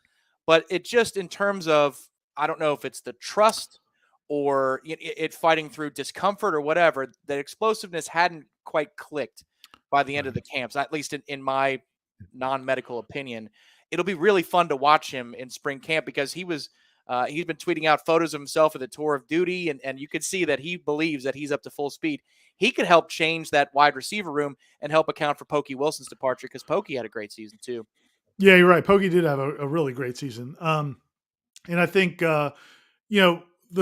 But it just, in terms of, I don't know if it's the trust or it fighting through discomfort or whatever, that explosiveness hadn't quite clicked by the end of the camps, at least in my non-medical opinion. It'll be really fun to watch him in spring camp because he's been tweeting out photos of himself at the tour of duty, and you can see that he believes that he's up to full speed. He could help change that wide receiver room and help account for Pokey Wilson's departure because Pokey had a great season too. Yeah, you're right. Pokey did have a really great season. And I think, the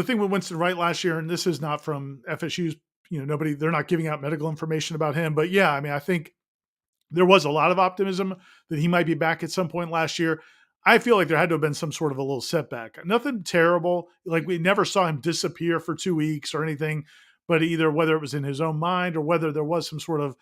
thing with Winston Wright last year, and this is not from FSU's, they're not giving out medical information about him. But yeah, I mean, I think there was a lot of optimism that he might be back at some point last year. I feel like there had to have been some sort of a little setback. Nothing terrible. Like we never saw him disappear for 2 weeks or anything, but either whether it was in his own mind or whether there was some sort of,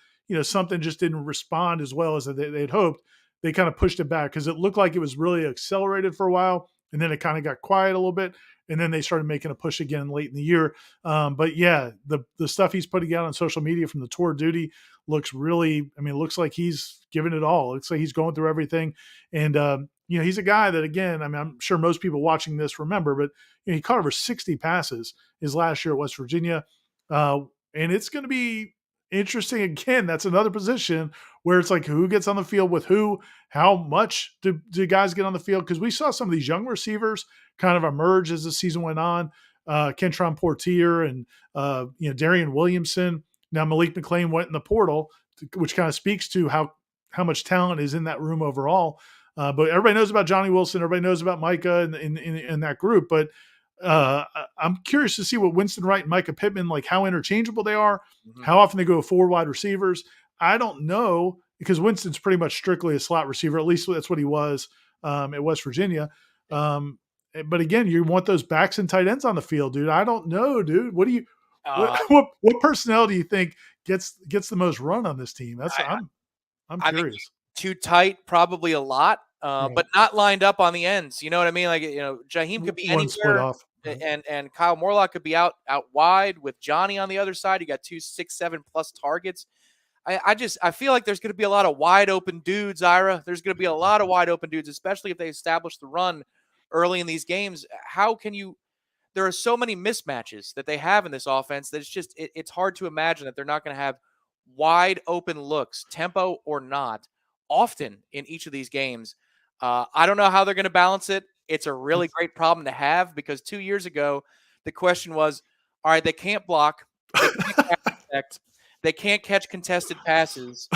something just didn't respond as well as they'd hoped, they kind of pushed it back because it looked like it was really accelerated for a while. And then it kind of got quiet a little bit. And then they started making a push again late in the year. But yeah, the stuff he's putting out on social media from the tour of duty looks really, it looks like he's giving it all. It looks like he's going through everything. And, he's a guy that, again, I'm sure most people watching this remember, but he caught over 60 passes his last year at West Virginia. And it's going to be interesting. Again, that's another position where it's like who gets on the field with who, how much do guys get on the field? Because we saw some of these young receivers kind of emerge as the season went on. Kentron Portier and, Darian Williamson. Now Malik McLean went in the portal, which kind of speaks to how much talent is in that room overall. But everybody knows about Johnny Wilson. Everybody knows about Micah in that group. But I'm curious to see what Winston Wright and Micah Pittman, like how interchangeable they are, how often they go forward wide receivers. I don't know because Winston's pretty much strictly a slot receiver. At least that's what he was at West Virginia. But again, you want those backs and tight ends on the field, dude. I don't know, dude. What do you what personnel do you think gets the most run on this team? I'm curious. Too tight, probably a lot. But not lined up on the ends. You know what I mean? Like, Jaheim could be one anywhere, split off, right? and Kyle Morlock could be out wide with Johnny on the other side. You got 2 6-7 plus targets. I feel like there's going to be a lot of wide open dudes, Ira. There's going to be a lot of wide open dudes, especially if they establish the run early in these games. How can you? There are so many mismatches that they have in this offense that it's just it's hard to imagine that they're not going to have wide open looks, tempo or not, often in each of these games. I don't know how they're going to balance it. It's a really great problem to have because 2 years ago, the question was, all right, they can't block, they can't protect, they can't catch contested passes,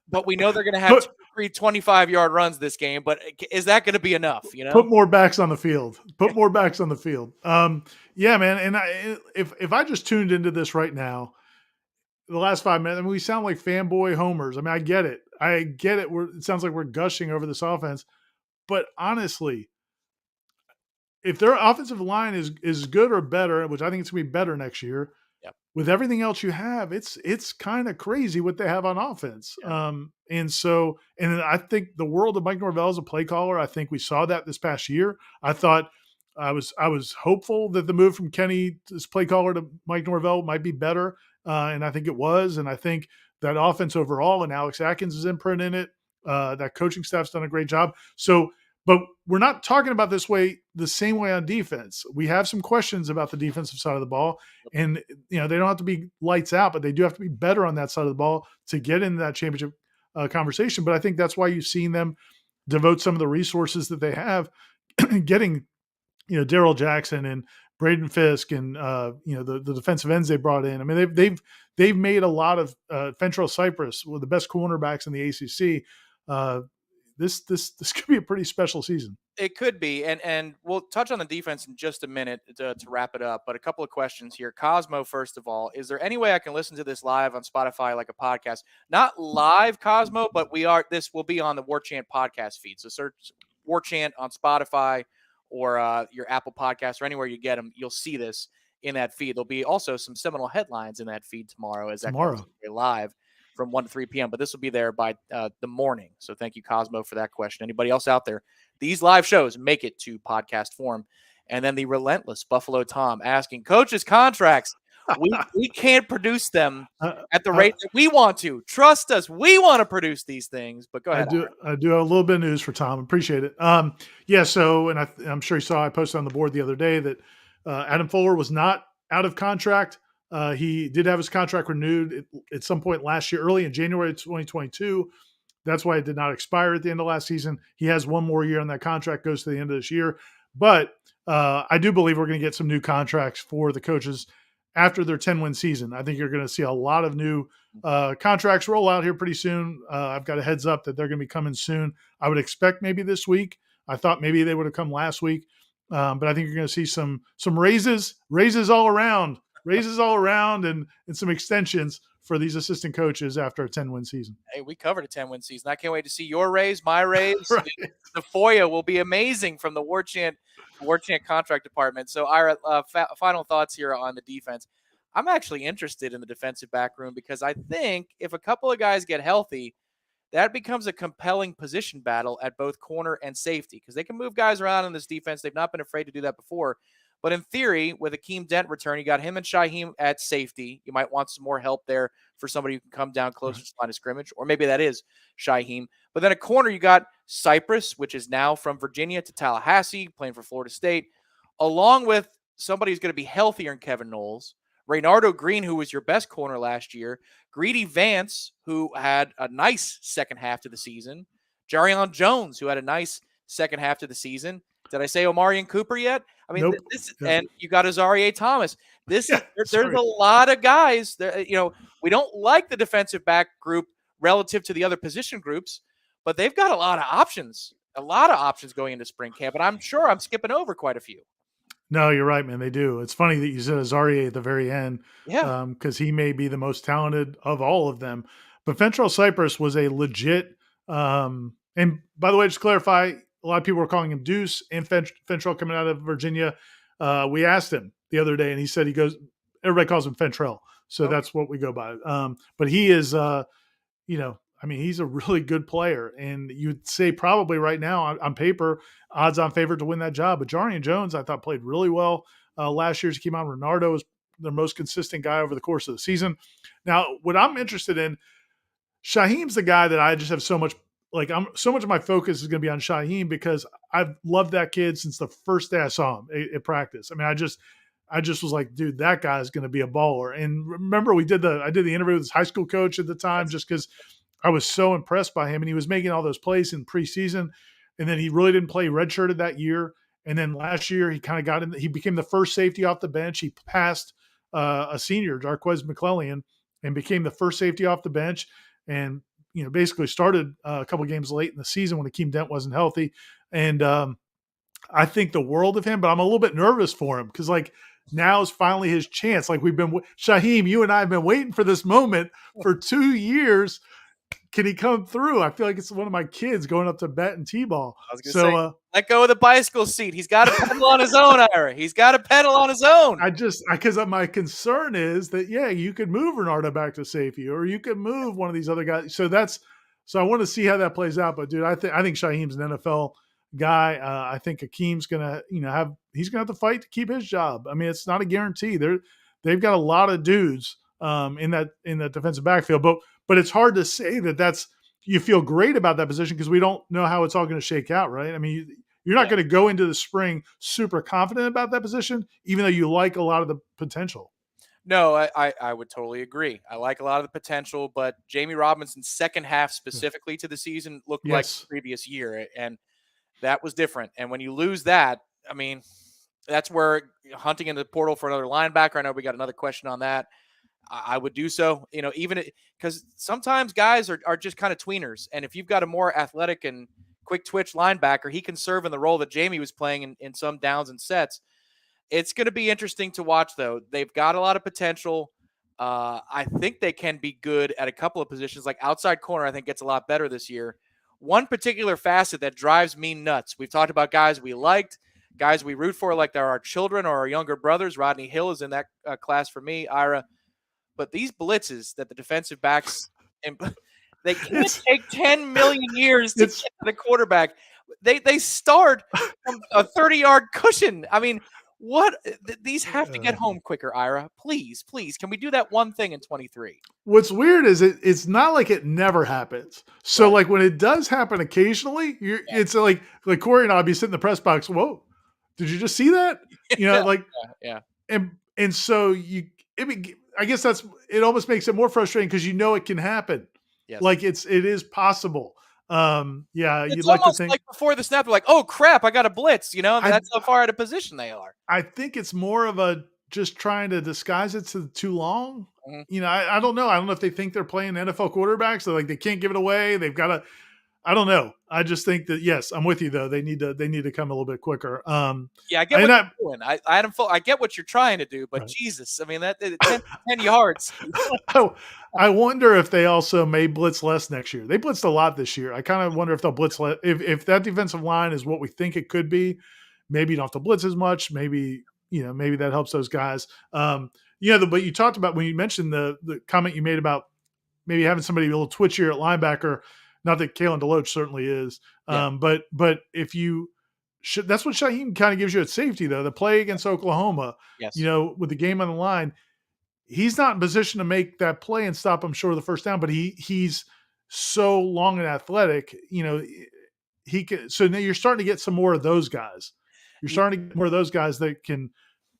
but we know they're going to have two 3 25-yard runs this game, but is that going to be enough? You Put know, more backs on the field. Put more backs on the field. Yeah, man. And if I just tuned into this right now, the last 5 minutes, I mean, we sound like fanboy homers. I mean, I get it. It sounds like we're gushing over this offense, but honestly, if their offensive line is good or better, which I think it's going to be better next year, yep, with everything else you have, it's kind of crazy what they have on offense. yeah. And I think the world of Mike Norvell as a play caller, I think we saw that this past year. I thought I was hopeful that the move from Kenny as play caller to Mike Norvell might be better, and I think it was. And I think that offense overall, and Alex Atkins' imprint in it, that coaching staff's done a great job. So, but we're not talking about the same way on defense. We have some questions about the defensive side of the ball, and they don't have to be lights out, but they do have to be better on that side of the ball to get into that championship conversation. But I think that's why you've seen them devote some of the resources that they have, getting Daryl Jackson and Braden Fisk and the defensive ends they brought in. I mean, they've made a lot of Fentrell Cypress, one of the best cornerbacks in the ACC. This could be a pretty special season. It could be, and we'll touch on the defense in just a minute to wrap it up. But a couple of questions here. Cosmo, first of all, is there any way I can listen to this live on Spotify like a podcast? Not live, Cosmo, but this will be on the Warchant podcast feed. So search Warchant on Spotify or your Apple Podcasts or anywhere you get them. You'll see this in that feed. There'll be also some Seminole headlines in that feed tomorrow as that comes live from 1 to 3 p.m. But this will be there by the morning. So thank you, Cosmo, for that question. Anybody else out there? These live shows make it to podcast form. And then the relentless Buffalo Tom asking, coaches' contracts, we can't produce them at the rate that we want to. Trust us. We want to produce these things. But go ahead. I do have a little bit of news for Tom. Appreciate it. So, and I'm sure you saw I posted on the board the other day that Adam Fuller was not out of contract. He did have his contract renewed at some point last year, early in January of 2022. That's why it did not expire at the end of last season. He has one more year on that contract, goes to the end of this year. But I do believe we're going to get some new contracts for the coaches after their 10-win season. I think you're going to see a lot of new contracts roll out here pretty soon. I've got a heads up that they're going to be coming soon. I would expect maybe this week. I thought maybe they would have come last week. But I think you're going to see some raises all around, and some extensions for these assistant coaches after a 10-win season. Hey, we covered a 10-win season. I can't wait to see your raise, my raise. Right. The FOIA will be amazing from the Warchant contract department. So, Ira, final thoughts here on the defense. I'm actually interested in the defensive back room because I think if a couple of guys get healthy, that becomes a compelling position battle at both corner and safety because they can move guys around in this defense. They've not been afraid to do that before. But in theory, with Akeem Dent return, you got him and Shaheem at safety. You might want some more help there for somebody who can come down closer to the line of scrimmage, or maybe that is Shaheem. But then a corner, you got Cypress, which is now from Virginia to Tallahassee, playing for Florida State, along with somebody who's going to be healthier in Kevin Knowles, Reynardo Green, who was your best corner last year, Greedy Vance, who had a nice second half to the season, Jarion Jones, who had a nice second half to the season. Did I say Omarion Cooper yet? I mean, nope. And you got Azarie Thomas. There's a lot of guys that, we don't like the defensive back group relative to the other position groups, but they've got a lot of options going into spring camp. And I'm sure I'm skipping over quite a few. No, you're right, man. They do. It's funny that you said Azarie at the very end. Yeah. Because he may be the most talented of all of them. But Fentrell Cypress was a legit, and by the way, just to clarify, a lot of people were calling him Deuce and Fentrell coming out of Virginia. We asked him the other day, and he said everybody calls him Fentrell. So that's what we go by. But he is, he's a really good player. And you'd say probably right now on paper, odds on favorite to win that job. But Jarion Jones, I thought, played really well last year as he came out. Reynardo was the most consistent guy over the course of the season. Now, what I'm interested in, Shaheem's the guy that I just have so much of my focus is going to be on Shaheem because I've loved that kid since the first day I saw him at practice. I mean, I just was like, dude, that guy is going to be a baller. And remember, I did the interview with his high school coach at the time just because I was so impressed by him, and he was making all those plays in preseason. And then he really didn't play redshirted that year. And then last year he kind of got in. He became the first safety off the bench. He passed a senior, Jarquez McClellan, and became the first safety off the bench. And basically started a couple games late in the season when Akeem Dent wasn't healthy. And I think the world of him, but I'm a little bit nervous for him because now is finally his chance. Like Shaheem, you and I have been waiting for this moment for 2 years. Can he come through? I feel like it's one of my kids going up to bet and T-ball. I was going to say, So let go of the bicycle seat. He's got to pedal on his own, Ira. He's got to pedal on his own. because my concern is that, you could move Renardo back to safety, or you could move one of these other guys. So I want to see how that plays out. But dude, I think Shaheem's an NFL guy. I think Akeem's gonna, he's gonna have to fight to keep his job. I mean, it's not a guarantee. They've got a lot of dudes in that defensive backfield, but it's hard to say that's you feel great about that position because we don't know how it's all going to shake out, right? I mean, you're not going to go into the spring super confident about that position, even though you like a lot of the potential. No, I would totally agree. I like a lot of the potential, but Jamie Robinson's second half specifically to the season looked like the previous year, and that was different. And when you lose that, I mean, that's where hunting in the portal for another linebacker. I know we got another question on that. I would do so, even because sometimes guys are just kind of tweeners. And if you've got a more athletic and quick twitch linebacker, he can serve in the role that Jamie was playing in some downs and sets. It's going to be interesting to watch, though. They've got a lot of potential. I think they can be good at a couple of positions, like outside corner. I think gets a lot better this year. One particular facet that drives me nuts. We've talked about guys we liked, guys we root for, like they're our children or our younger brothers. Rodney Hill is in that class for me, Ira. But these blitzes that the defensive backs, they can't take 10 million years to get to the quarterback. They start from a 30-yard cushion. I mean, what? These have to get home quicker, Ira. Please. Can we do that one thing in 23? What's weird is it's not like it never happens. So like when it does happen occasionally, it's like Corey and I'll be sitting in the press box. Whoa, did you just see that? And so I guess it almost makes it more frustrating because it can happen. Yes. Like it is possible. It's you'd like to think like before the snap, they're like, "Oh crap, I got a blitz," that's how far out of position they are. I think it's more of a just trying to disguise it to too long. Mm-hmm. I don't know. I don't know if they think they're playing NFL quarterbacks, so like they can't give it away. They've got to. I don't know. I just think that yes, I'm with you though. They need to come a little bit quicker. I get what you're doing. I get what you're trying to do, but right. Jesus, I mean that 10 yards. I wonder if they also may blitz less next year. They blitzed a lot this year. I kind of wonder if they'll blitz less. If that defensive line is what we think it could be, maybe you don't have to blitz as much. Maybe maybe that helps those guys. But you talked about when you mentioned the comment you made about maybe having somebody a little twitchier at linebacker. Not that Kalen DeLoach certainly is, but if you should, that's what Shaheem kind of gives you at safety, though. The play against Oklahoma, with the game on the line, he's not in position to make that play and stop him short of the first down, but he's so long and athletic, he can. So now you're starting to get some more of those guys. You're starting to get more of those guys that can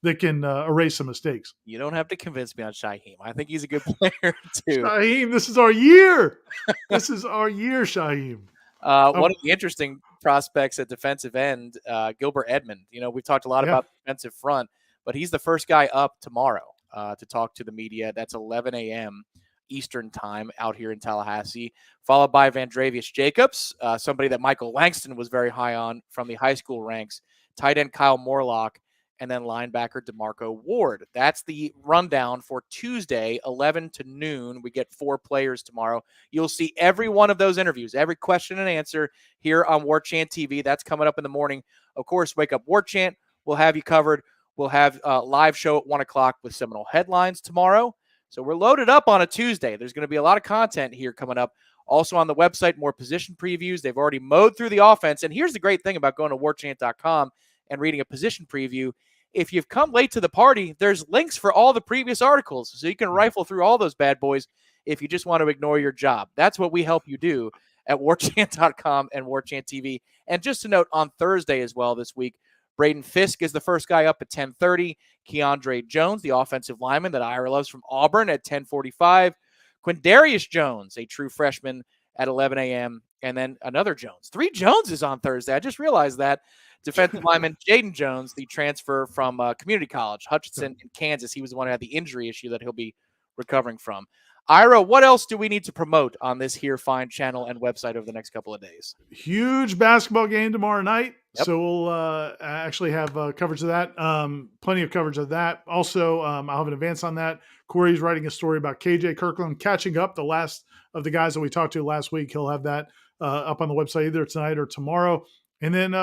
erase some mistakes. You don't have to convince me on Shaheem. I think he's a good player too. Shaheem, this is our year. This is our year, Shaheem. One of the interesting prospects at defensive end, Gilbert Edmond. We've talked a lot about the defensive front, but he's the first guy up tomorrow to talk to the media. That's 11 a.m. Eastern time out here in Tallahassee, followed by Vandravius Jacobs, somebody that Michael Langston was very high on from the high school ranks, tight end Kyle Morlock, and then linebacker DeMarco Ward. That's the rundown for Tuesday, 11 to noon. We get 4 players tomorrow. You'll see every one of those interviews, every question and answer here on Warchant TV. That's coming up in the morning. Of course, Wake Up Warchant. We'll have you covered. We'll have a live show at 1 o'clock with Seminole headlines tomorrow. So we're loaded up on a Tuesday. There's going to be a lot of content here coming up. Also on the website, more position previews. They've already mowed through the offense. And here's the great thing about going to warchant.com and reading a position preview. If you've come late to the party, there's links for all the previous articles, so you can rifle through all those bad boys if you just want to ignore your job. That's what we help you do at warchant.com and Warchant TV. And just to note, on Thursday as well this week, Braden Fisk is the first guy up at 10:30. Keandre Jones, the offensive lineman that Ira loves from Auburn, at 10:45. Quindarius Jones, a true freshman, at 11 a.m. And then another Jones. 3 Joneses on Thursday. I just realized that. Defensive lineman Jaden Jones, the transfer from community college, Hutchinson in Kansas. He was the one who had the injury issue that he'll be recovering from. Ira, what else do we need to promote on this here fine channel and website over the next couple of days? Huge basketball game tomorrow night. Yep. So we'll actually have coverage of that. Plenty of coverage of that. Also, I'll have an advance on that. Corey's writing a story about KJ Kirkland catching up the last of the guys that we talked to last week. He'll have that up on the website either tonight or tomorrow. And then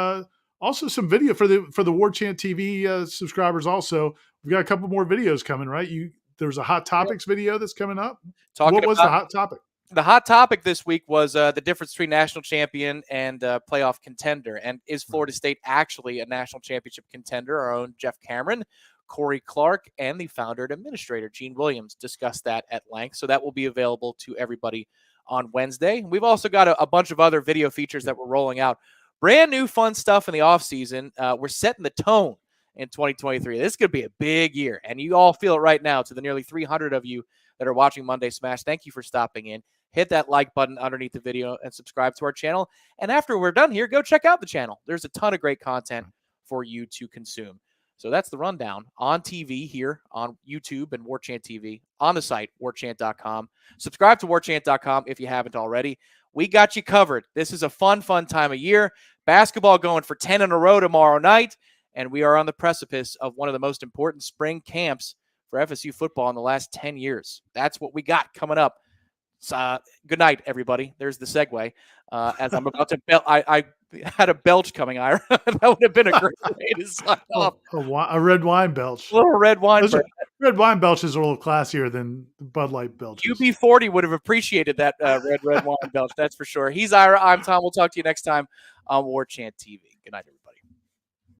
also some video for the Warchant TV subscribers. Also, we've got a couple more videos coming. Right? There's a Hot Topics video that's coming up. What was the hot topic? The hot topic this week was the difference between national champion and playoff contender. And is Florida State actually a national championship contender? Our own Jeff Cameron, Corey Clark, and the founder and administrator, Gene Williams, discussed that at length. So that will be available to everybody on Wednesday. We've also got a bunch of other video features that we're rolling out. Brand new fun stuff in the offseason. We're setting the tone in 2023. This is going to be a big year, and you all feel it right now. To the nearly 300 of you that are watching Monday Smash, thank you for stopping in. Hit that like button underneath the video and subscribe to our channel. And after we're done here, go check out the channel. There's a ton of great content for you to consume. So that's the rundown on TV here on YouTube and Warchant TV, on the site, warchant.com. Subscribe to warchant.com if you haven't already. We got you covered. This is a fun time of year. Basketball going for 10 in a row tomorrow night. And we are on the precipice of one of the most important spring camps for FSU football in the last 10 years. That's what we got coming up. Good night, everybody. There's the segue. As I'm about to belch, I had a belch coming, Ira. That would have been a great way to sign off. A red wine belch. A little red wine belch. Red wine belches are a little classier than Bud Light belches. UB40 would have appreciated that red wine belch. That's for sure. He's Ira. I'm Tom. We'll talk to you next time on Warchant TV. Good night, everybody.